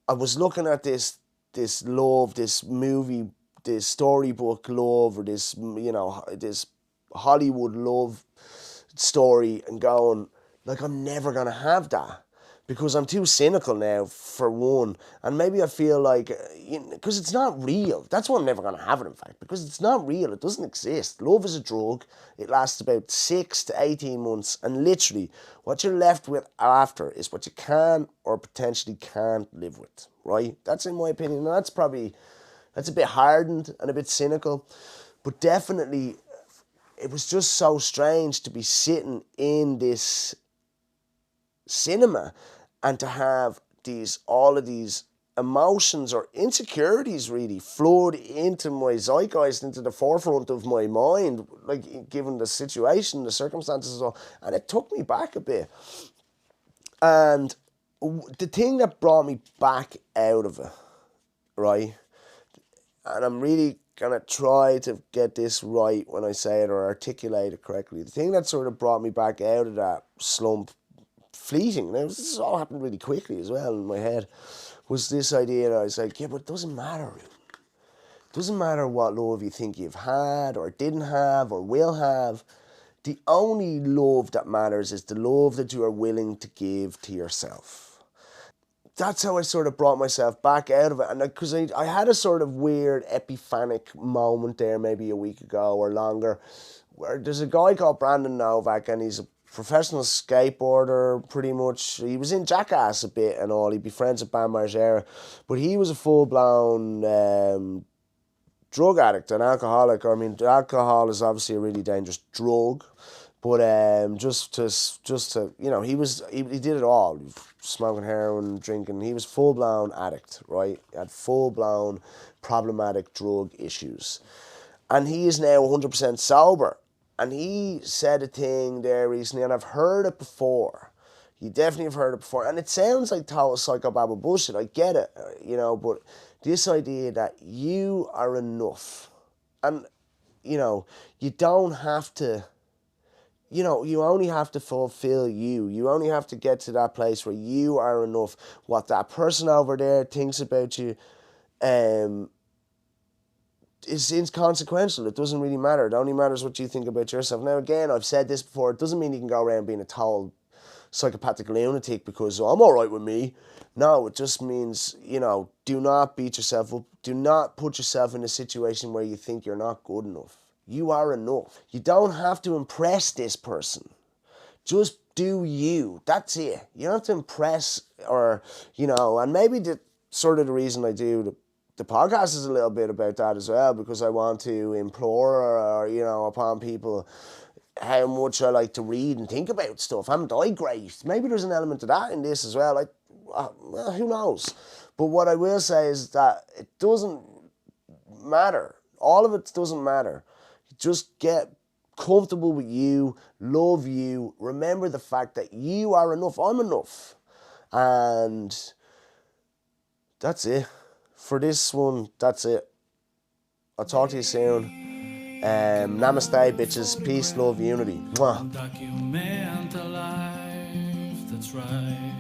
I was looking at this love, this movie, this storybook love, or this, you know, this Hollywood love story, and going, like, I'm never going to have that, because I'm too cynical now, for one. And maybe I feel like, because it's not real. That's why I'm never going to have it, in fact, because it's not real. It doesn't exist. Love is a drug. It lasts about 6 to 18 months. And literally, what you're left with after is what you can or potentially can't live with, right? That's in my opinion. And that's a bit hardened and a bit cynical. But definitely, it was just so strange to be sitting in this cinema and to have all of these emotions or insecurities really flood into my zeitgeist, into the forefront of my mind, like, given the situation, the circumstances, and it took me back a bit. And the thing that brought me back out of it, right, and I'm really gonna try to get this right when I say it or articulate it correctly, the thing that sort of brought me back out of that slump, fleeting, now this all happened really quickly as well in my head, was this idea that I was like, yeah, but it doesn't matter. It doesn't matter what love you think you've had or didn't have or will have. The only love that matters is the love that you are willing to give to yourself. That's how I sort of brought myself back out of it. And because I had a sort of weird epiphanic moment there maybe a week ago or longer, where there's a guy called Brandon Novak, and he's a professional skateboarder, pretty much. He was in Jackass a bit and all. He'd be friends with Bam Margera. But he was a full-blown drug addict, an alcoholic. I mean, alcohol is obviously a really dangerous drug. But just to you know, he did it all. Smoking heroin, drinking. He was full-blown addict, right? He had full-blown problematic drug issues. And he is now 100% sober. And he said a thing there recently, and I've heard it before. You definitely have heard it before. And it sounds like total psychobabble bullshit. I get it, you know, but this idea that you are enough. And, you know, you don't have to, you know, you only have to fulfill you. You only have to get to that place where you are enough. What that person over there thinks about you is inconsequential. It doesn't really matter. It only matters what you think about yourself. Now, again, I've said this before. It doesn't mean you can go around being a total psychopathic lunatic because I'm all right with me. No, it just means, you know, do not beat yourself up. Do not put yourself in a situation where you think you're not good enough. You are enough. You don't have to impress this person. Just do you. That's it. You don't have to impress or, you know, and maybe the reason I do the podcast is a little bit about that as well, because I want to implore or, you know, upon people how much I like to read and think about stuff. Haven't I great? Maybe there's an element of that in this as well. Well, who knows? But what I will say is that it doesn't matter. All of it doesn't matter. Just get comfortable with you, love you, remember the fact that you are enough. I'm enough. And that's it. For this one, that's it. I'll talk to you soon. Namaste, bitches. Peace, love, unity. Mwah. Document a life that's right.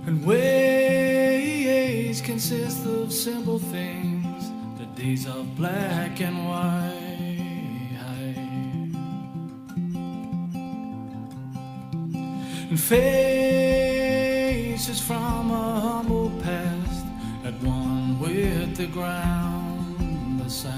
And ways consist of simple things, the days of black and white. And faces from a humble past at one with the ground beside.